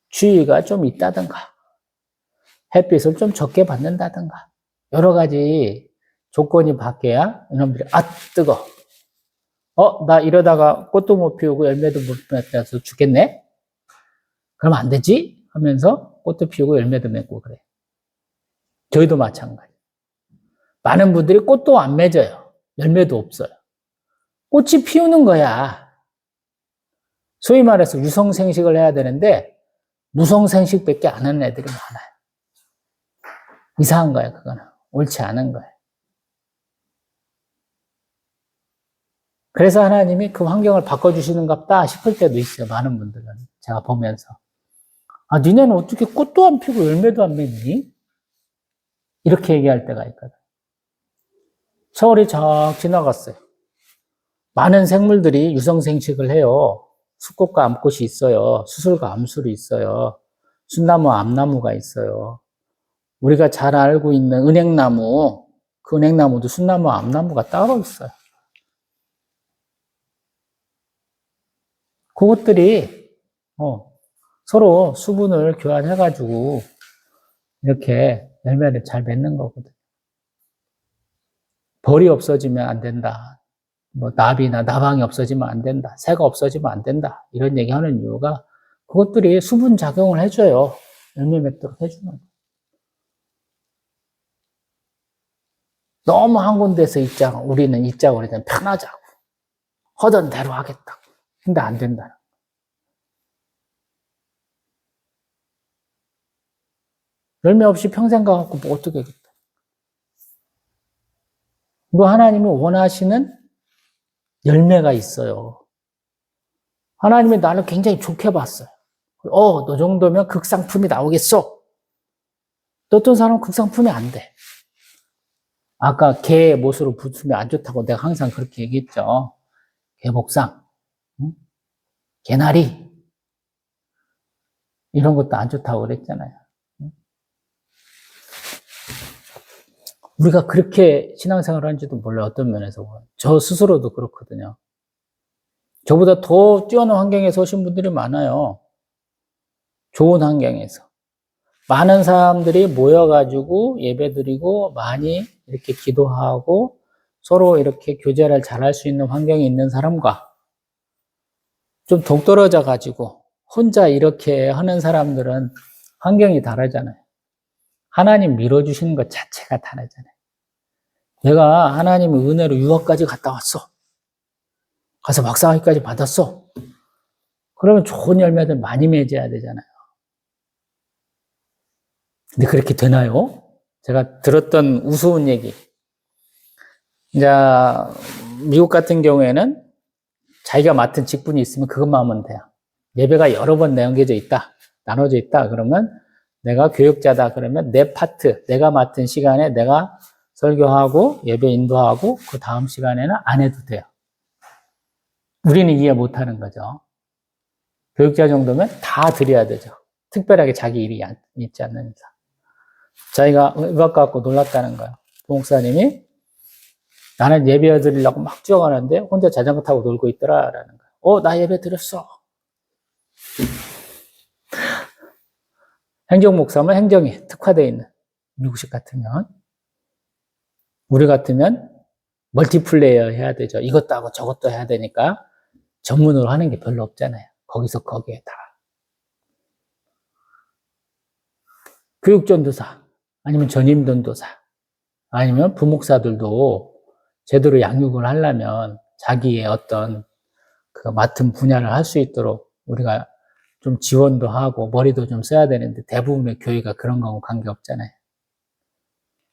A: 주의가 좀 있다든가 햇빛을 좀 적게 받는다든가 여러 가지 조건이 바뀌어야 이놈들이 뜨거. 나 이러다가 꽃도 못 피우고 열매도 못 맺어서 죽겠네? 그럼 안 되지? 하면서 꽃도 피우고 열매도 맺고 그래. 저희도 마찬가지. 많은 분들이 꽃도 안 맺어요. 열매도 없어요. 꽃이 피우는 거야. 소위 말해서 유성생식을 해야 되는데 무성생식밖에 안 하는 애들이 많아요. 이상한 거야, 그거는. 옳지 않은 거예요. 그래서 하나님이 그 환경을 바꿔주시는갑다 싶을 때도 있어요. 많은 분들은. 제가 보면서. 니네는 어떻게 꽃도 안 피고 열매도 안 맺니? 이렇게 얘기할 때가 있거든. 세월이 쫙 지나갔어요. 많은 생물들이 유성생식을 해요. 수꽃과 암꽃이 있어요. 수술과 암술이 있어요. 순나무, 암나무가 있어요. 우리가 잘 알고 있는 은행나무, 그 은행나무도 순나무, 암나무가 따로 있어요. 그것들이 서로 수분을 교환해가지고 이렇게 열매를 잘 맺는 거거든. 벌이 없어지면 안 된다. 뭐 나비나 나방이 없어지면 안 된다. 새가 없어지면 안 된다. 이런 얘기하는 이유가 그것들이 수분 작용을 해줘요. 열매 맺도록 해주는 거예요. 너무 한 군데서 우리는 편하자고. 하던 대로 하겠다고. 근데 안 된다는 거예요. 열매 없이 평생 가갖고 뭐 어떻게 하겠다. 그리고 하나님이 원하시는 열매가 있어요. 하나님이 나를 굉장히 좋게 봤어요. 너 정도면 극상품이 나오겠어. 또 어떤 사람은 극상품이 안 돼. 아까 개 못으로 붙으면 안 좋다고 내가 항상 그렇게 얘기했죠. 개 목상, 응? 개나리, 이런 것도 안 좋다고 그랬잖아요. 응? 우리가 그렇게 신앙생활을 하는지도 몰라요. 어떤 면에서. 저 스스로도 그렇거든요. 저보다 더 뛰어난 환경에서 오신 분들이 많아요. 좋은 환경에서. 많은 사람들이 모여가지고 예배드리고 많이 이렇게 기도하고 서로 이렇게 교제를 잘할 수 있는 환경에 있는 사람과 좀 동떨어져 가지고 혼자 이렇게 하는 사람들은 환경이 다르잖아요. 하나님 밀어주시는 것 자체가 다르잖아요. 내가 하나님의 은혜로 유학까지 갔다 왔어. 가서 박사학위까지 받았어. 그러면 좋은 열매들 많이 맺어야 되잖아요. 근데 그렇게 되나요? 제가 들었던 우스운 얘기. 이제 미국 같은 경우에는 자기가 맡은 직분이 있으면 그것만 하면 돼요. 예배가 여러 번 나눠져 있다. 나눠져 있다. 그러면 내가 교육자다. 그러면 내 파트, 내가 맡은 시간에 내가 설교하고 예배 인도하고 그 다음 시간에는 안 해도 돼요. 우리는 이해 못하는 거죠. 교육자 정도면 다 드려야 되죠. 특별하게 자기 일이 있지 않는 이상. 자기가 음악 갖고 놀랐다는 거예요. 목사님이 나는 예배 드리려고 막 뛰어가는데 혼자 자전거 타고 놀고 있더라라는 거예요. 나 예배 드렸어. 행정 목사면 행정에 특화되어 있는 미국식 같으면 우리 같으면 멀티플레이어 해야 되죠. 이것도 하고 저것도 해야 되니까 전문으로 하는 게 별로 없잖아요. 거기서 거기에 다. 교육전도사 아니면 전임전도사 아니면 부목사들도 제대로 양육을 하려면 자기의 어떤 그 맡은 분야를 할 수 있도록 우리가 좀 지원도 하고 머리도 좀 써야 되는데 대부분의 교회가 그런 거하고 관계없잖아요.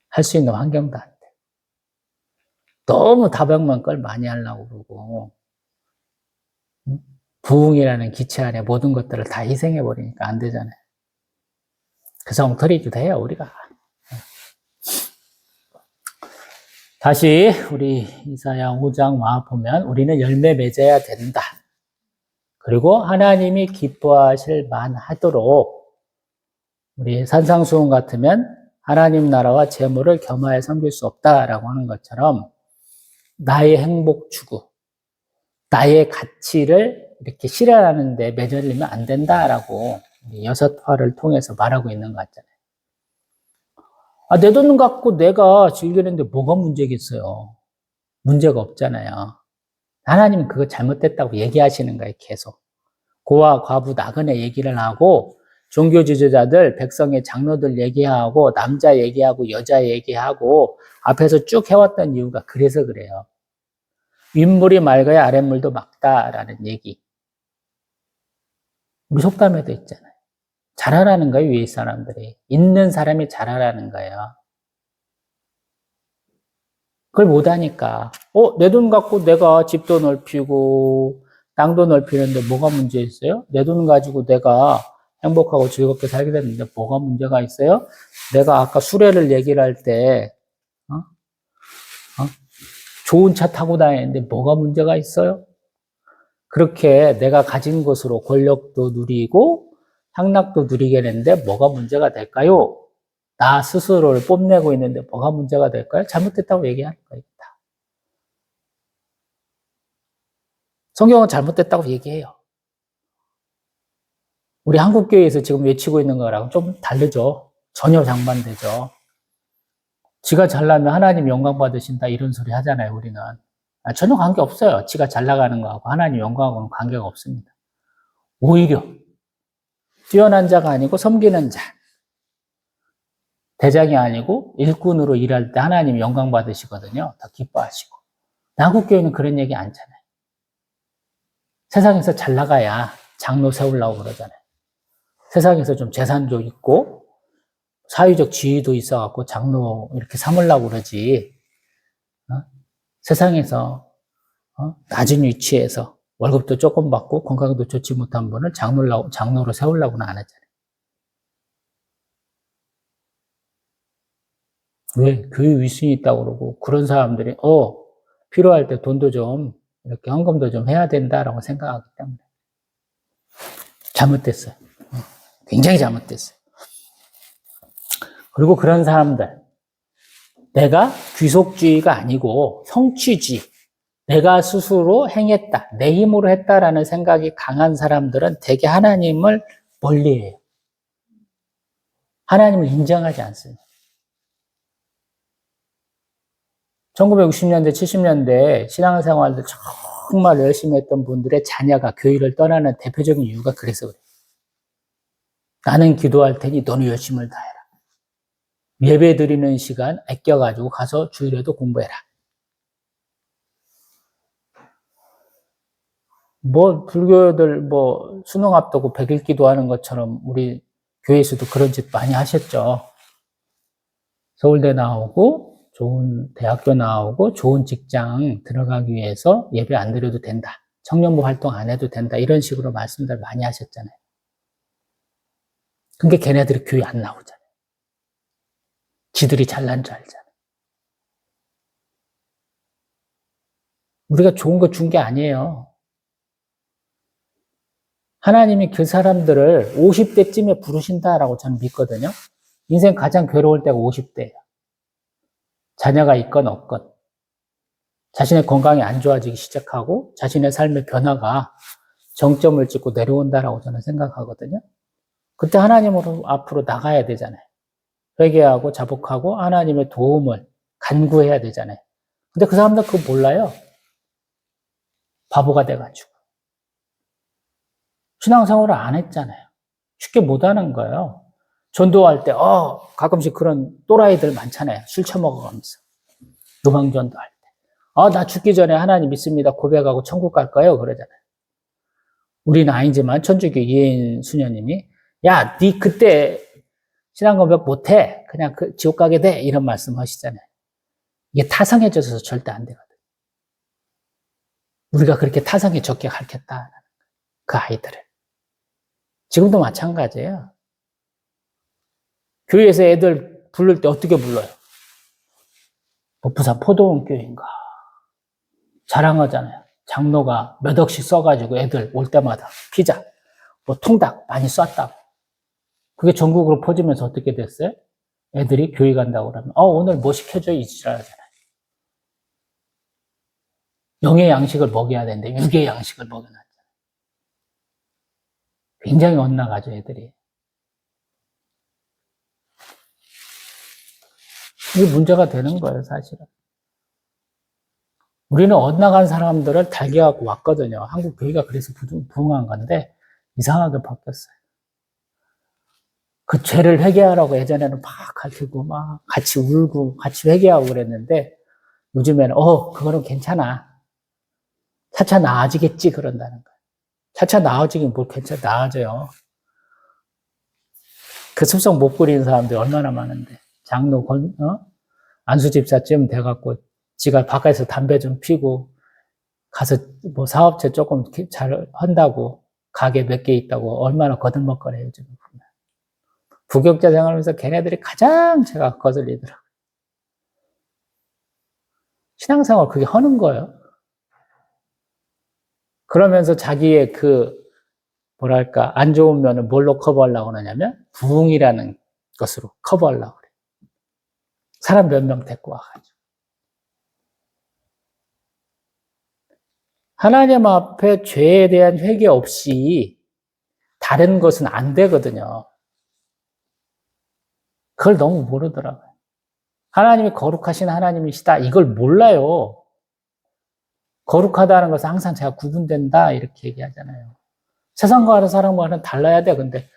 A: 할 수 있는 환경도 안 돼. 너무 다백만 걸 많이 하려고 그러고 부흥이라는 기체 안에 모든 것들을 다 희생해버리니까 안 되잖아요. 그래서 엉터리기도 해요, 우리가. 다시 우리 이사야 5장 와 보면 우리는 열매 맺어야 된다. 그리고 하나님이 기뻐하실 만하도록 우리 산상수훈 같으면 하나님 나라와 재물을 겸하여 섬길 수 없다라고 하는 것처럼 나의 행복 추구, 나의 가치를 이렇게 실현하는 데 매달리면 안 된다라고 6화를 통해서 말하고 있는 것 같잖아요. 내 돈 갖고 내가 즐기는데 뭐가 문제겠어요? 문제가 없잖아요. 하나님은 그거 잘못됐다고 얘기하시는 거예요, 계속. 고아, 과부, 나그네 얘기를 하고 종교 지도자들, 백성의 장로들 얘기하고 남자 얘기하고 여자 얘기하고 앞에서 쭉 해왔던 이유가 그래서 그래요. 윗물이 맑아야 아랫물도 맑다라는 얘기. 우리 속담에도 있잖아요. 잘하라는 거예요, 위에 사람들이. 있는 사람이 잘하라는 거예요. 그걸 못하니까. 내 돈 갖고 내가 집도 넓히고 땅도 넓히는데 뭐가 문제 있어요? 내 돈 가지고 내가 행복하고 즐겁게 살게 됐는데 뭐가 문제가 있어요? 내가 아까 수레를 얘기를 할 때 좋은 차 타고 다니는데 뭐가 문제가 있어요? 그렇게 내가 가진 것으로 권력도 누리고 향락도 누리게 되는데 뭐가 문제가 될까요? 나 스스로를 뽐내고 있는데 뭐가 문제가 될까요? 잘못됐다고 얘기하는 거예요. 성경은 잘못됐다고 얘기해요. 우리 한국교회에서 지금 외치고 있는 거랑 좀 다르죠. 전혀 장반되죠. 지가 잘나면 하나님 영광 받으신다 이런 소리 하잖아요, 우리는. 전혀 관계없어요. 지가 잘 나가는 거하고 하나님 영광하고는 관계가 없습니다. 오히려 뛰어난 자가 아니고 섬기는 자, 대장이 아니고 일꾼으로 일할 때 하나님 영광 받으시거든요. 더 기뻐하시고. 한국교회는 그런 얘기 안 하잖아요. 세상에서 잘 나가야 장로 세우려고 그러잖아요. 세상에서 좀 재산도 있고 사회적 지위도 있어갖고 장로 이렇게 삼으려고 그러지. 세상에서 낮은 위치에서 월급도 조금 받고 건강도 좋지 못한 분을 장로로 세우려고는 안 하잖아요. 왜? 교회 위신이 있다고 그러고 그런 사람들이 필요할 때 돈도 좀 이렇게 헌금도 좀 해야 된다라고 생각하기 때문에 잘못됐어요. 굉장히 잘못됐어요. 그리고 그런 사람들, 내가 귀속주의가 아니고 성취주의, 내가 스스로 행했다, 내 힘으로 했다라는 생각이 강한 사람들은 대개 하나님을 멀리해요. 하나님을 인정하지 않습니다. 1960년대, 70년대 신앙생활도 정말 열심히 했던 분들의 자녀가 교회를 떠나는 대표적인 이유가 그래서 그래요. 나는 기도할 테니 너는 열심을 다해라. 예배 드리는 시간 아껴가지고 가서 주일에도 공부해라. 불교들 수능 앞두고 100일 기도하는 것처럼 우리 교회에서도 그런 짓 많이 하셨죠. 서울대 나오고 좋은 대학교 나오고 좋은 직장 들어가기 위해서 예배 안 드려도 된다. 청년부 활동 안 해도 된다. 이런 식으로 말씀들 많이 하셨잖아요. 근데 걔네들이 교회 안 나오잖아요. 지들이 잘난 줄 알잖아요. 우리가 좋은 거 준 게 아니에요. 하나님이 그 사람들을 50대쯤에 부르신다라고 저는 믿거든요. 인생 가장 괴로울 때가 50대예요. 자녀가 있건 없건 자신의 건강이 안 좋아지기 시작하고 자신의 삶의 변화가 정점을 찍고 내려온다라고 저는 생각하거든요. 그때 하나님으로 앞으로 나가야 되잖아요. 회개하고 자복하고 하나님의 도움을 간구해야 되잖아요. 근데 그 사람들 그거 몰라요. 바보가 돼가지고. 신앙생활을 안 했잖아요. 쉽게 못하는 거예요. 전도할 때 가끔씩 그런 또라이들 많잖아요. 술 처먹어가면서 노방전도할 때 나 죽기 전에 하나님 믿습니다 고백하고 천국 갈까요? 그러잖아요. 우리는 아니지만 천주교 이혜인 수녀님이 야, 니 그때 신앙 고백 못해 그냥 지옥 가게 돼 이런 말씀 하시잖아요. 이게 타성해져서 절대 안 되거든. 우리가 그렇게 타성해졌게 가르쳤다. 그 아이들을. 지금도 마찬가지예요. 교회에서 애들 부를 때 어떻게 불러요? 부산 포도원 교회인가? 자랑하잖아요. 장로가 몇 억씩 써가지고 애들 올 때마다 피자, 통닭 많이 쐈다고. 그게 전국으로 퍼지면서 어떻게 됐어요? 애들이 교회 간다고 그러면 오늘 뭐 시켜줘? 이 지랄하잖아요. 영의 양식을 먹여야 되는데 육의 양식을 먹여놨잖아요. 굉장히 엇나가죠, 애들이. 이게 문제가 되는 거예요, 사실은. 우리는 엇나간 사람들을 달게하고 왔거든요. 한국 교회가 그래서 부흥한 건데 이상하게 바뀌었어요. 그 죄를 회개하라고 예전에는 막 가르치고 막 같이 울고 같이 회개하고 그랬는데 요즘에는 그거는 괜찮아. 차차 나아지겠지 그런다는 거예요. 차차 나아지긴 뭘 나아져요. 그 습성 못 부리는 사람들이 얼마나 많은데 장로 안수집사쯤 돼갖고 지가 바깥에서 담배 좀 피고 가서 사업체 조금 잘 한다고 가게 몇 개 있다고 얼마나 거들먹거려요 요즘 보면. 부격자 생활하면서 걔네들이 가장 제가 거슬리더라고요. 신앙생활 그게 하는 거예요. 그러면서 자기의 안 좋은 면을 뭘로 커버하려고 하냐면 부흥이라는 것으로 커버하려고 그래요. 사람 몇 명 데리고 와가지고. 하나님 앞에 죄에 대한 회개 없이 다른 것은 안 되거든요. 그걸 너무 모르더라고요. 하나님이 거룩하신 하나님이시다. 이걸 몰라요. 거룩하다는 것은 항상 제가 구분된다. 이렇게 얘기하잖아요. 세상과는 사람과는 달라야 돼. 근데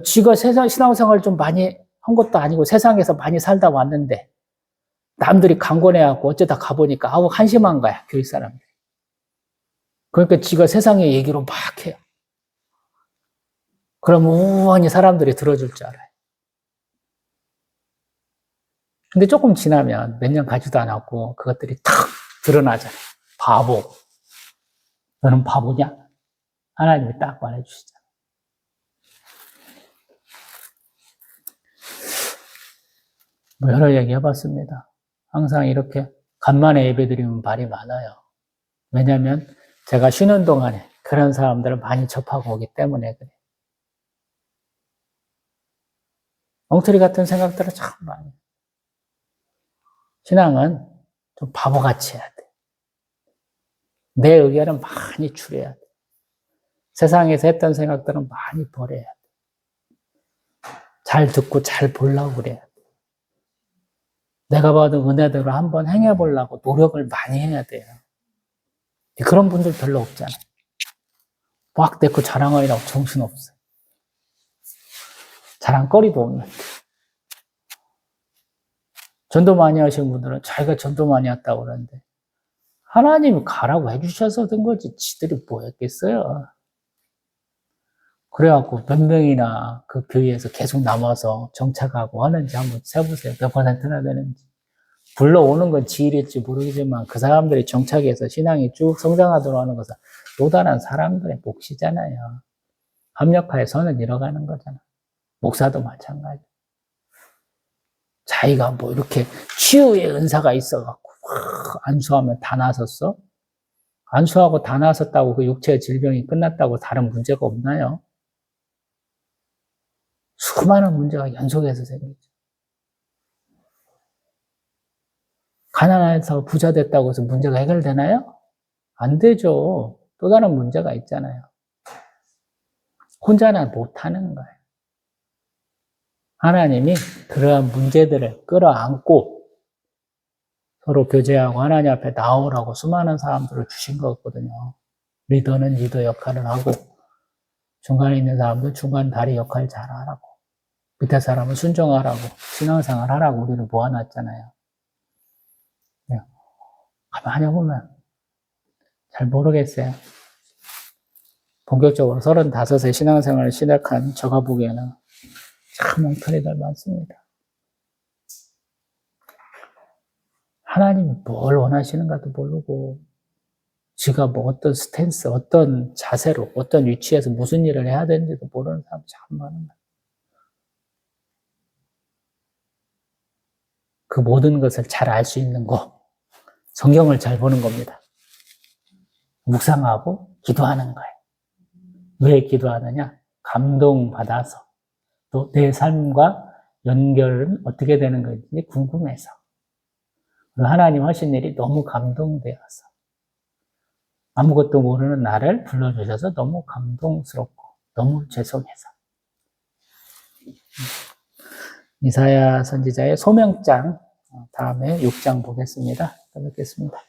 A: 지가 신앙생활을 좀 많이 한 것도 아니고 세상에서 많이 살다 왔는데 남들이 강권해갖고 어쩌다 가보니까 아우 한심한 거야. 교회 사람들이. 그러니까 지가 세상의 얘기로 막 해요. 그럼 우원히 사람들이 들어줄 줄 알아요. 근데 조금 지나면 몇 년 가지도 않았고 그것들이 탁 드러나잖아요. 바보. 너는 바보냐? 하나님이 딱 말해주시잖아요. 뭐 여러 얘기 해봤습니다. 항상 이렇게 간만에 예배드리면 말이 많아요. 왜냐하면 제가 쉬는 동안에 그런 사람들을 많이 접하고 오기 때문에 그래요. 엉터리 같은 생각들을 참 많이 해요. 신앙은 좀 바보같이 해야 돼. 내 의견은 많이 줄여야 돼. 세상에서 했던 생각들은 많이 버려야 돼. 잘 듣고 잘 보려고 그래야 돼. 내가 받은 은혜대로 한번 행해보려고 노력을 많이 해야 돼요. 그런 분들 별로 없잖아요. 막 내 거 자랑하려고 정신없어요. 자랑거리도 없는데. 전도 많이 하신 분들은 자기가 전도 많이 했다고 그러는데 하나님이 가라고 해주셔서 된 거지 지들이 뭐 했겠어요. 그래갖고 몇 명이나 그 교회에서 계속 남아서 정착하고 하는지 한번 세보세요. 몇 퍼센트나 되는지. 불러오는 건 지일일지 모르겠지만 그 사람들이 정착해서 신앙이 쭉 성장하도록 하는 것은 또 다른 사람들의 몫이잖아요. 합력하에 선을 이뤄가는 거잖아. 목사도 마찬가지. 자기가 뭐 이렇게 치유의 은사가 있어갖고 안수하면 다 나섰어? 안수하고 다 나섰다고 그 육체의 질병이 끝났다고 다른 문제가 없나요? 수많은 문제가 연속해서 생기죠. 가난해서 부자 됐다고 해서 문제가 해결되나요? 안 되죠. 또 다른 문제가 있잖아요. 혼자는 못하는 거예요. 하나님이 그러한 문제들을 끌어안고 서로 교제하고 하나님 앞에 나오라고 수많은 사람들을 주신 거거든요. 리더는 리더 역할을 하고 중간에 있는 사람도 중간 다리 역할 잘하라고 밑에 사람은 순종하라고 신앙생활 하라고 우리를 모아놨잖아요. 가만히 보면 잘 모르겠어요. 본격적으로 35세 신앙생활을 시작한 제가 보기에는 참 엉터리들 많습니다. 하나님이 뭘 원하시는가도 모르고 지가 뭐 어떤 스탠스, 어떤 자세로, 어떤 위치에서 무슨 일을 해야 되는지도 모르는 사람 참 많은 거예요. 그 모든 것을 잘 알 수 있는 거, 성경을 잘 보는 겁니다. 묵상하고 기도하는 거예요. 왜 기도하느냐? 감동받아서 또 내 삶과 연결은 어떻게 되는 건지 궁금해서 하나님 하신 일이 너무 감동되어서 아무것도 모르는 나를 불러주셔서 너무 감동스럽고 너무 죄송해서 이사야 선지자의 소명장 다음에 6장 보겠습니다. 또 뵙겠습니다.